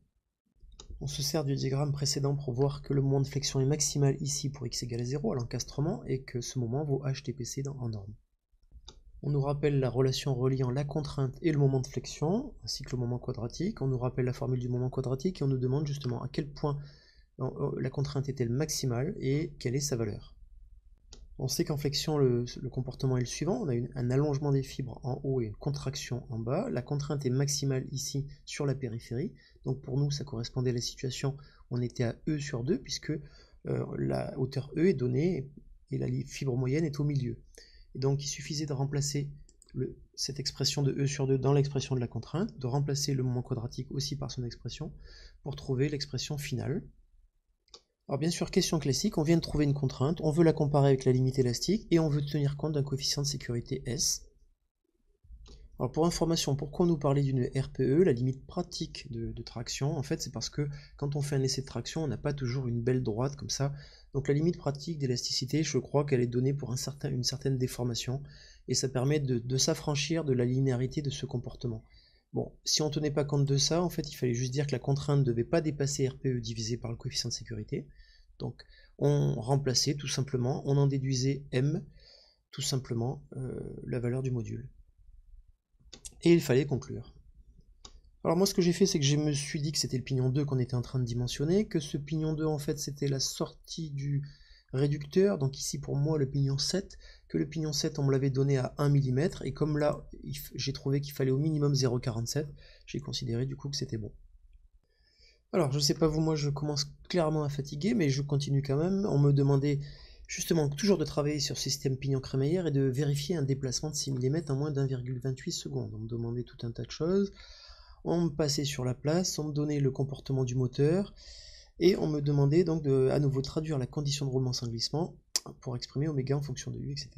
On se sert du diagramme précédent pour voir que le moment de flexion est maximal ici pour x égale à 0 à l'encastrement et que ce moment vaut H TPC en norme. On nous rappelle la relation reliant la contrainte et le moment de flexion, ainsi que le moment quadratique. On nous rappelle la formule du moment quadratique et on nous demande justement à quel point la contrainte est-elle maximale et quelle est sa valeur. On sait qu'en flexion, le comportement est le suivant. On a un allongement des fibres en haut et une contraction en bas. La contrainte est maximale ici sur la périphérie. Donc pour nous, ça correspondait à la situation où on était à E sur 2, puisque la hauteur E est donnée et la fibre moyenne est au milieu. Et donc il suffisait de remplacer cette expression de E sur 2 dans l'expression de la contrainte, de remplacer le moment quadratique aussi par son expression, pour trouver l'expression finale. Alors bien sûr, question classique, on vient de trouver une contrainte, on veut la comparer avec la limite élastique, et on veut tenir compte d'un coefficient de sécurité S. Alors pour information, pourquoi nous parler d'une RPE, la limite pratique de traction? En fait, c'est parce que quand on fait un essai de traction, on n'a pas toujours une belle droite comme ça. Donc la limite pratique d'élasticité, je crois qu'elle est donnée pour une certaine déformation, et ça permet de s'affranchir de la linéarité de ce comportement. Bon, si on ne tenait pas compte de ça, en fait, il fallait juste dire que la contrainte ne devait pas dépasser RPE divisé par le coefficient de sécurité. Donc, on remplaçait tout simplement, on en déduisait M, tout simplement, la valeur du module. Et il fallait conclure. Alors moi, ce que j'ai fait, c'est que je me suis dit que c'était le pignon 2 qu'on était en train de dimensionner, que ce pignon 2, en fait, c'était la sortie du réducteur, donc ici pour moi le pignon 7, que le pignon 7 on me l'avait donné à 1 mm, et comme là j'ai trouvé qu'il fallait au minimum 0,47, j'ai considéré du coup que c'était bon. Alors je sais pas vous, moi je commence clairement à fatiguer, mais je continue quand même. On me demandait justement toujours de travailler sur ce système pignon-crémaillère et de vérifier un déplacement de 6 mm en moins d'1,28 secondes. On me demandait tout un tas de choses, on me passait sur la place, on me donnait le comportement du moteur, et on me demandait donc de à nouveau traduire la condition de roulement sans glissement pour exprimer oméga en fonction de U, etc.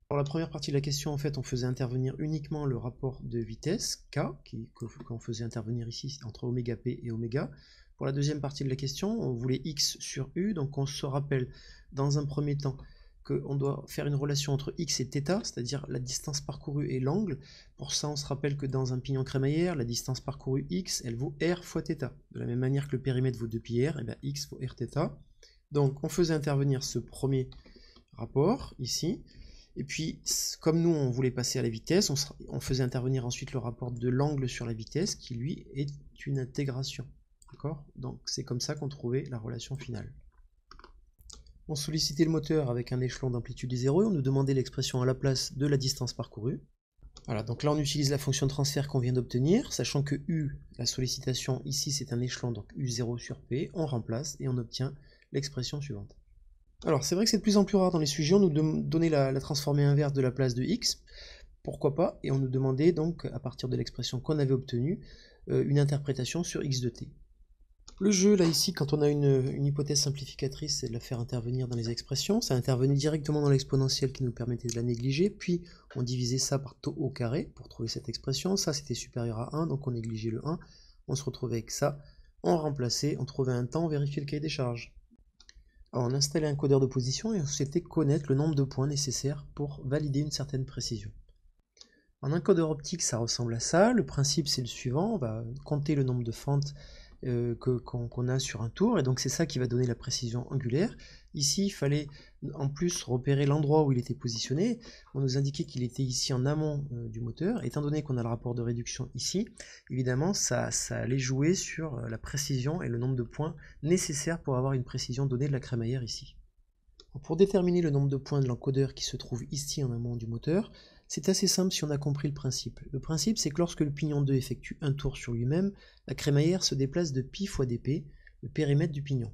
Pour la première partie de la question, en fait, on faisait intervenir uniquement le rapport de vitesse, K, qu'on faisait intervenir ici entre oméga P et oméga. Pour la deuxième partie de la question, on voulait X sur U, donc on se rappelle dans un premier temps qu'on doit faire une relation entre x et θ, c'est-à-dire la distance parcourue et l'angle. Pour ça, on se rappelle que dans un pignon crémaillère, la distance parcourue x, elle vaut r fois θ. De la même manière que le périmètre vaut 2πr, et bien x vaut rθ. Donc on faisait intervenir ce premier rapport, ici. Et puis, comme nous, on voulait passer à la vitesse, on faisait intervenir ensuite le rapport de l'angle sur la vitesse, qui lui est une intégration. D'accord ? Donc c'est comme ça qu'on trouvait la relation finale. On sollicitait le moteur avec un échelon d'amplitude 0 et on nous demandait l'expression à la place de la distance parcourue. Voilà, donc là on utilise la fonction de transfert qu'on vient d'obtenir, sachant que U, la sollicitation, ici c'est un échelon, donc U0 sur P, on remplace et on obtient l'expression suivante. Alors c'est vrai que c'est de plus en plus rare dans les sujets, on nous donnait la transformée inverse de la place de X, pourquoi pas, et on nous demandait donc, à partir de l'expression qu'on avait obtenue, une interprétation sur X de T. Le jeu, là, ici, quand on a une hypothèse simplificatrice, c'est de la faire intervenir dans les expressions. Ça intervenait directement dans l'exponentielle qui nous permettait de la négliger, puis on divisait ça par taux au carré pour trouver cette expression. Ça, c'était supérieur à 1, donc on négligeait le 1. On se retrouvait avec ça. On remplaçait, on trouvait un temps, on vérifiait le cahier des charges. Alors, on installait un codeur de position et on souhaitait connaître le nombre de points nécessaires pour valider une certaine précision. En un codeur optique, ça ressemble à ça. Le principe, c'est le suivant. On va compter le nombre de fentes qu'on a sur un tour, et donc c'est ça qui va donner la précision angulaire. Ici, il fallait en plus repérer l'endroit où il était positionné. On nous indiquait qu'il était ici en amont du moteur. Étant donné qu'on a le rapport de réduction ici, évidemment, ça allait jouer sur la précision et le nombre de points nécessaires pour avoir une précision donnée de la crémaillère ici. Pour déterminer le nombre de points de l'encodeur qui se trouve ici en amont du moteur, c'est assez simple si on a compris le principe. Le principe, c'est que lorsque le pignon 2 effectue un tour sur lui-même, la crémaillère se déplace de pi fois dp, le périmètre du pignon.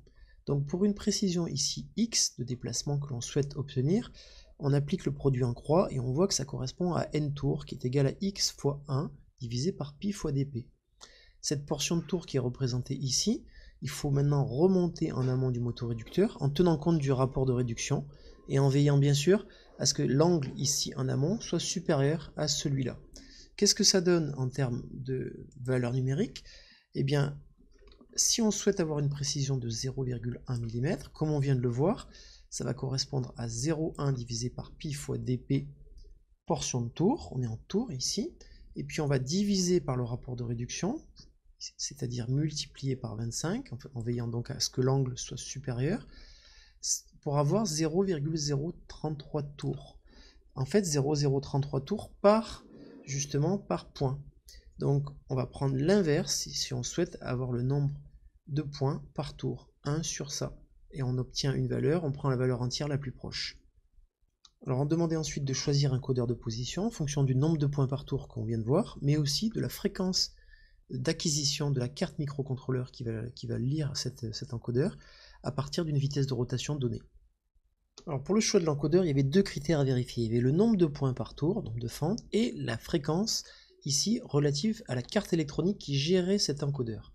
Donc pour une précision ici x de déplacement que l'on souhaite obtenir, on applique le produit en croix et on voit que ça correspond à n tours qui est égal à x fois 1 divisé par pi fois dp. Cette portion de tour qui est représentée ici, il faut maintenant remonter en amont du motoréducteur en tenant compte du rapport de réduction et en veillant bien sûr à ce que l'angle ici en amont soit supérieur à celui-là. Qu'est-ce que ça donne en termes de valeur numérique? Eh bien, si on souhaite avoir une précision de 0,1 mm, comme on vient de le voir, ça va correspondre à 0,1 divisé par pi fois dp portion de tour, on est en tour ici, et puis on va diviser par le rapport de réduction, c'est-à-dire multiplier par 25, en veillant donc à ce que l'angle soit supérieur, pour avoir 0,033 tours. En fait, 0,033 tours justement par point. Donc on va prendre l'inverse si on souhaite avoir le nombre de points par tour, 1 sur ça. Et on obtient une valeur, on prend la valeur entière la plus proche. Alors on demandait ensuite de choisir un codeur de position en fonction du nombre de points par tour qu'on vient de voir, mais aussi de la fréquence d'acquisition de la carte microcontrôleur qui va lire cet encodeur à partir d'une vitesse de rotation donnée. Alors pour le choix de l'encodeur, il y avait deux critères à vérifier. Il y avait le nombre de points par tour, nombre de fentes, et la fréquence, ici, relative à la carte électronique qui gérait cet encodeur.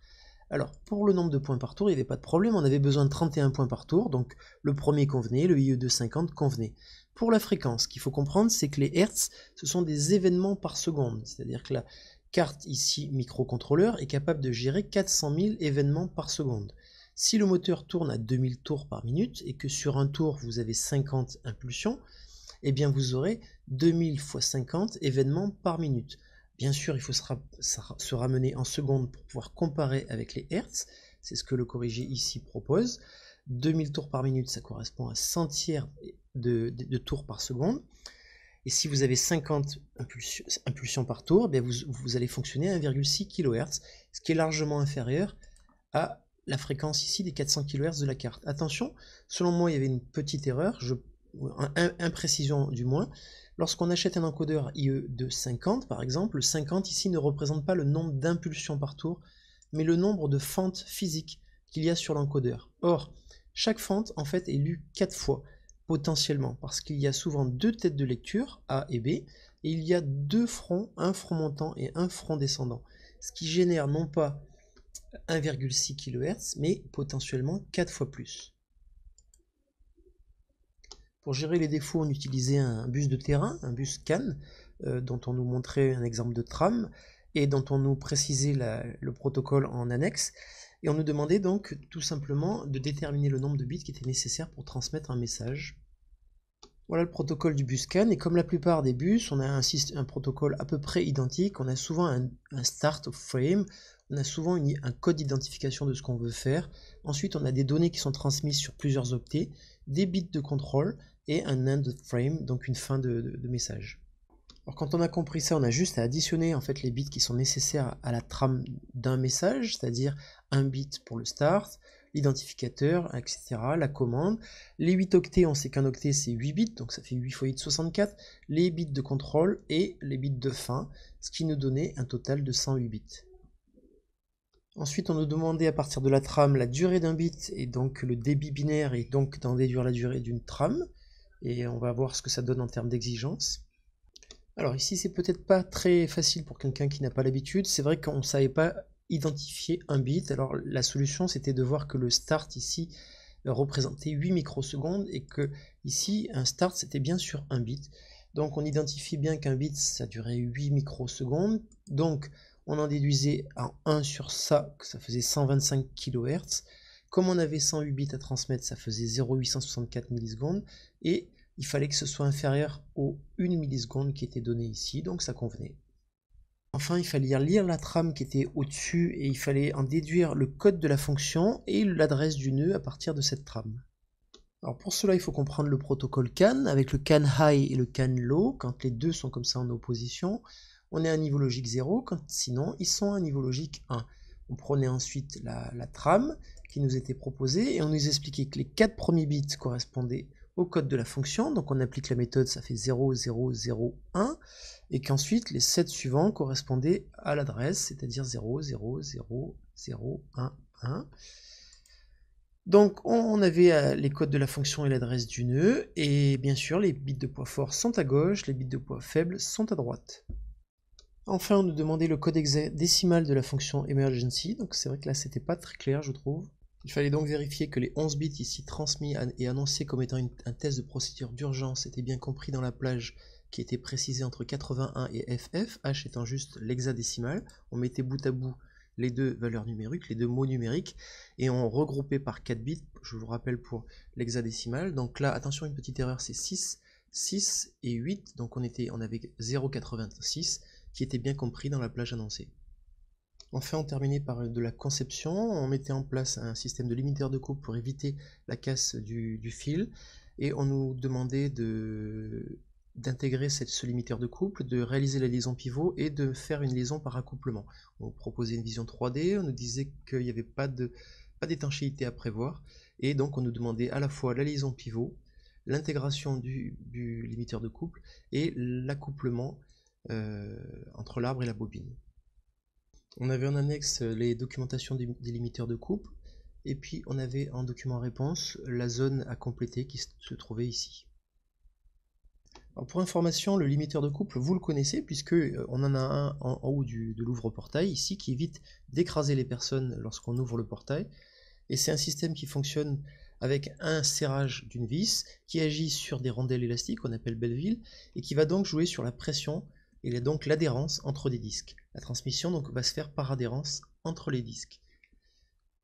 Alors, pour le nombre de points par tour, il n'y avait pas de problème, on avait besoin de 31 points par tour, donc le premier convenait, le IE 250 convenait. Pour la fréquence, ce qu'il faut comprendre, c'est que les Hertz, ce sont des événements par seconde, c'est-à-dire que la carte ici microcontrôleur est capable de gérer 400 000 événements par seconde. Si le moteur tourne à 2000 tours par minute et que sur un tour vous avez 50 impulsions, eh bien vous aurez 2000 fois 50 événements par minute. Bien sûr, il faut se ramener en secondes pour pouvoir comparer avec les Hertz. C'est ce que le corrigé ici propose. 2000 tours par minute, ça correspond à 100 tiers de tours par seconde. Et si vous avez 50 impulsions par tour, eh bien vous allez fonctionner à 1,6 kHz, ce qui est largement inférieur à la fréquence ici des 400 kHz de la carte. Attention, selon moi, il y avait une petite erreur, imprécision du moins. Lorsqu'on achète un encodeur IE de 50, par exemple, le 50 ici ne représente pas le nombre d'impulsions par tour, mais le nombre de fentes physiques qu'il y a sur l'encodeur. Or, chaque fente, en fait, est lue 4 fois, potentiellement, parce qu'il y a souvent deux têtes de lecture, A et B, et il y a deux fronts, un front montant et un front descendant, ce qui génère non pas 1,6 kHz, mais potentiellement 4 fois plus. Pour gérer les défauts, on utilisait un bus de terrain, un bus CAN, dont on nous montrait un exemple de tram, et dont on nous précisait le protocole en annexe, et on nous demandait donc tout simplement de déterminer le nombre de bits qui était nécessaire pour transmettre un message. Voilà le protocole du bus CAN, et comme la plupart des bus, on a un protocole à peu près identique, on a souvent un start of frame, on a souvent un code d'identification de ce qu'on veut faire, ensuite on a des données qui sont transmises sur plusieurs octets, des bits de contrôle, et un end frame, donc une fin de message. Alors quand on a compris ça, on a juste à additionner en fait les bits qui sont nécessaires à la trame d'un message, c'est-à-dire un bit pour le start, l'identificateur, etc., la commande. Les 8 octets, on sait qu'un octet c'est 8 bits, donc ça fait 8 fois 8, 64, les bits de contrôle et les bits de fin, ce qui nous donnait un total de 108 bits. Ensuite, on nous demandait à partir de la trame la durée d'un bit et donc le débit binaire et donc d'en déduire la durée d'une trame. Et on va voir ce que ça donne en termes d'exigence. Alors ici, c'est peut-être pas très facile pour quelqu'un qui n'a pas l'habitude. C'est vrai qu'on ne savait pas identifier un bit. Alors la solution, c'était de voir que le start ici représentait 8 microsecondes et que ici, un start, c'était bien sûr un bit. Donc on identifie bien qu'un bit, ça durait 8 microsecondes. Donc on en déduisait en 1 sur ça, que ça faisait 125 kHz. Comme on avait 108 bits à transmettre, ça faisait 0,864 millisecondes. Et il fallait que ce soit inférieur aux 1 milliseconde qui était donnée ici, donc ça convenait. Enfin, il fallait lire la trame qui était au-dessus et il fallait en déduire le code de la fonction et l'adresse du nœud à partir de cette trame. Alors pour cela, il faut comprendre le protocole CAN, avec le CAN high et le CAN low. Quand les deux sont comme ça en opposition, on est à un niveau logique 0, quand sinon ils sont à un niveau logique 1. On prenait ensuite la trame qui nous était proposée et on nous expliquait que les 4 premiers bits correspondaient au code de la fonction, donc on applique la méthode, ça fait 0, 0, 0, 1, et qu'ensuite les 7 suivants correspondaient à l'adresse, c'est-à-dire 0, 0, 0, 0, 1, 1. Donc on avait les codes de la fonction et l'adresse du nœud, et bien sûr les bits de poids fort sont à gauche, les bits de poids faible sont à droite. Enfin, on nous demandait le code décimal de la fonction emergency, donc c'est vrai que là c'était pas très clair je trouve. Il fallait donc vérifier que les 11 bits ici transmis et annoncés comme étant un test de procédure d'urgence étaient bien compris dans la plage qui était précisé entre 81 et FF, H étant juste l'hexadécimal. On mettait bout à bout les deux valeurs numériques, les deux mots numériques, et on regroupait par 4 bits, je vous rappelle pour l'hexadécimal. Donc là, attention, une petite erreur, c'est 6, 6 et 8, donc on avait 0,86 qui était bien compris dans la plage annoncée. Enfin, on terminait par de la conception, on mettait en place un système de limiteur de couple pour éviter la casse du fil, et on nous demandait d'intégrer ce limiteur de couple, de réaliser la liaison pivot et de faire une liaison par accouplement. On proposait une vision 3D, on nous disait qu'il n'y avait pas d'étanchéité à prévoir, et donc on nous demandait à la fois la liaison pivot, l'intégration du limiteur de couple et l'accouplement entre l'arbre et la bobine. On avait en annexe les documentations des limiteurs de couple, et puis on avait en document réponse la zone à compléter qui se trouvait ici. Alors pour information, le limiteur de couple, vous le connaissez, puisque on en a un en haut de l'ouvre-portail, ici, qui évite d'écraser les personnes lorsqu'on ouvre le portail. Et c'est un système qui fonctionne avec un serrage d'une vis, qui agit sur des rondelles élastiques, qu'on appelle Belleville, et qui va donc jouer sur la pression, et donc l'adhérence entre des disques. La transmission donc va se faire par adhérence entre les disques.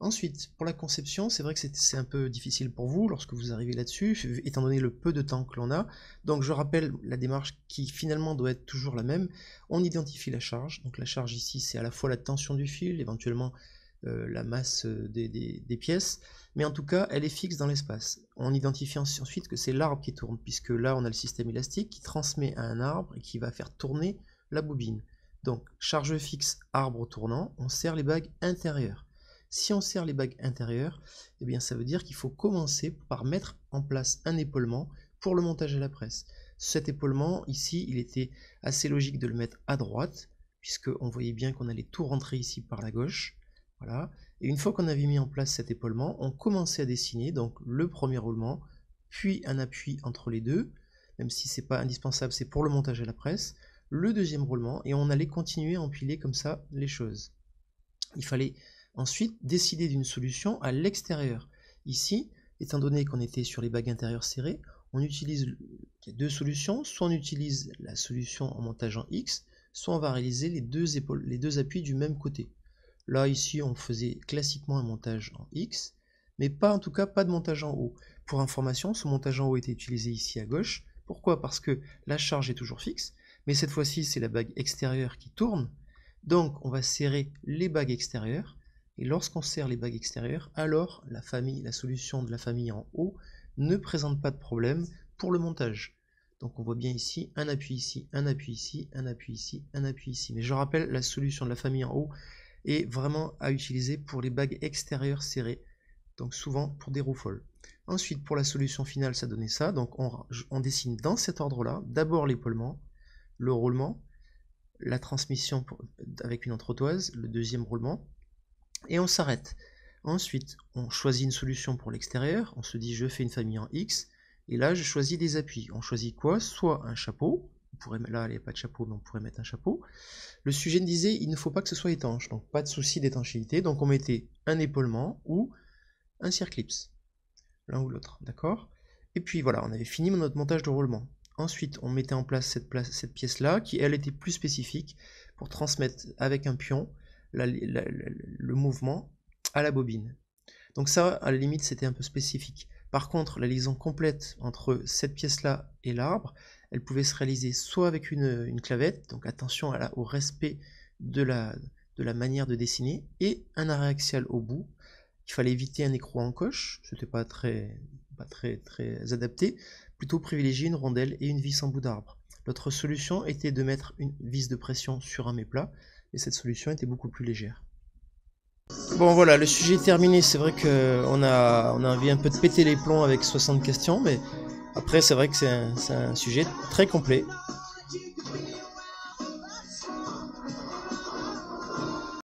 Ensuite, pour la conception, c'est vrai que c'est un peu difficile pour vous lorsque vous arrivez là-dessus, étant donné le peu de temps que l'on a. Donc je rappelle la démarche qui finalement doit être toujours la même. On identifie la charge. Donc la charge ici, c'est à la fois la tension du fil, éventuellement la masse des pièces, mais en tout cas, elle est fixe dans l'espace. On identifie ensuite que c'est l'arbre qui tourne, puisque là, on a le système élastique qui transmet à un arbre et qui va faire tourner la bobine. Donc, charge fixe, arbre tournant, on serre les bagues intérieures. Si on serre les bagues intérieures, eh bien ça veut dire qu'il faut commencer par mettre en place un épaulement pour le montage à la presse. Cet épaulement, ici, il était assez logique de le mettre à droite, puisqu'on voyait bien qu'on allait tout rentrer ici par la gauche. Voilà. Et une fois qu'on avait mis en place cet épaulement, on commençait à dessiner donc le premier roulement, puis un appui entre les deux, même si ce n'est pas indispensable, c'est pour le montage à la presse, le deuxième roulement, et on allait continuer à empiler comme ça les choses. Il fallait ensuite décider d'une solution à l'extérieur. Ici, étant donné qu'on était sur les bagues intérieures serrées, on utilise deux solutions, soit on utilise la solution en montage en X, soit on va réaliser les deux appuis du même côté. Là, ici, on faisait classiquement un montage en X, mais pas en tout cas pas de montage en O. Pour information, ce montage en haut était utilisé ici à gauche. Pourquoi? Parce que la charge est toujours fixe, mais cette fois-ci, c'est la bague extérieure qui tourne. Donc, on va serrer les bagues extérieures. Et lorsqu'on serre les bagues extérieures, alors la solution de la famille en haut ne présente pas de problème pour le montage. Donc on voit bien ici, un appui ici, un appui ici, un appui ici, un appui ici. Mais je rappelle, la solution de la famille en haut est vraiment à utiliser pour les bagues extérieures serrées, donc souvent pour des roues folles. Ensuite, pour la solution finale, ça donnait ça. Donc on dessine dans cet ordre-là, d'abord l'épaulement, le roulement, la transmission avec une entretoise, le deuxième roulement, et on s'arrête. Ensuite, on choisit une solution pour l'extérieur, on se dit je fais une famille en X, et là je choisis des appuis. On choisit quoi? Soit un chapeau, là il n'y a pas de chapeau, mais on pourrait mettre un chapeau. Le sujet me disait il ne faut pas que ce soit étanche, donc pas de souci d'étanchéité, donc on mettait un épaulement ou un circlips, l'un ou l'autre, d'accord? Et puis voilà, on avait fini notre montage de roulement. Ensuite, on mettait en place cette pièce-là, qui elle était plus spécifique, pour transmettre avec un pion le mouvement à la bobine. Donc ça, à la limite, c'était un peu spécifique. Par contre, la liaison complète entre cette pièce-là et l'arbre, elle pouvait se réaliser soit avec une clavette, donc attention au respect de la manière de dessiner, et un arrêt axial au bout. Il fallait éviter un écrou en coche, c'était pas très adapté, plutôt privilégier une rondelle et une vis en bout d'arbre. L'autre solution était de mettre une vis de pression sur un méplat, et cette solution était beaucoup plus légère. Bon voilà, le sujet est terminé. C'est vrai qu'on a envie un peu de péter les plombs avec 60 questions, mais après c'est vrai que c'est un sujet très complet.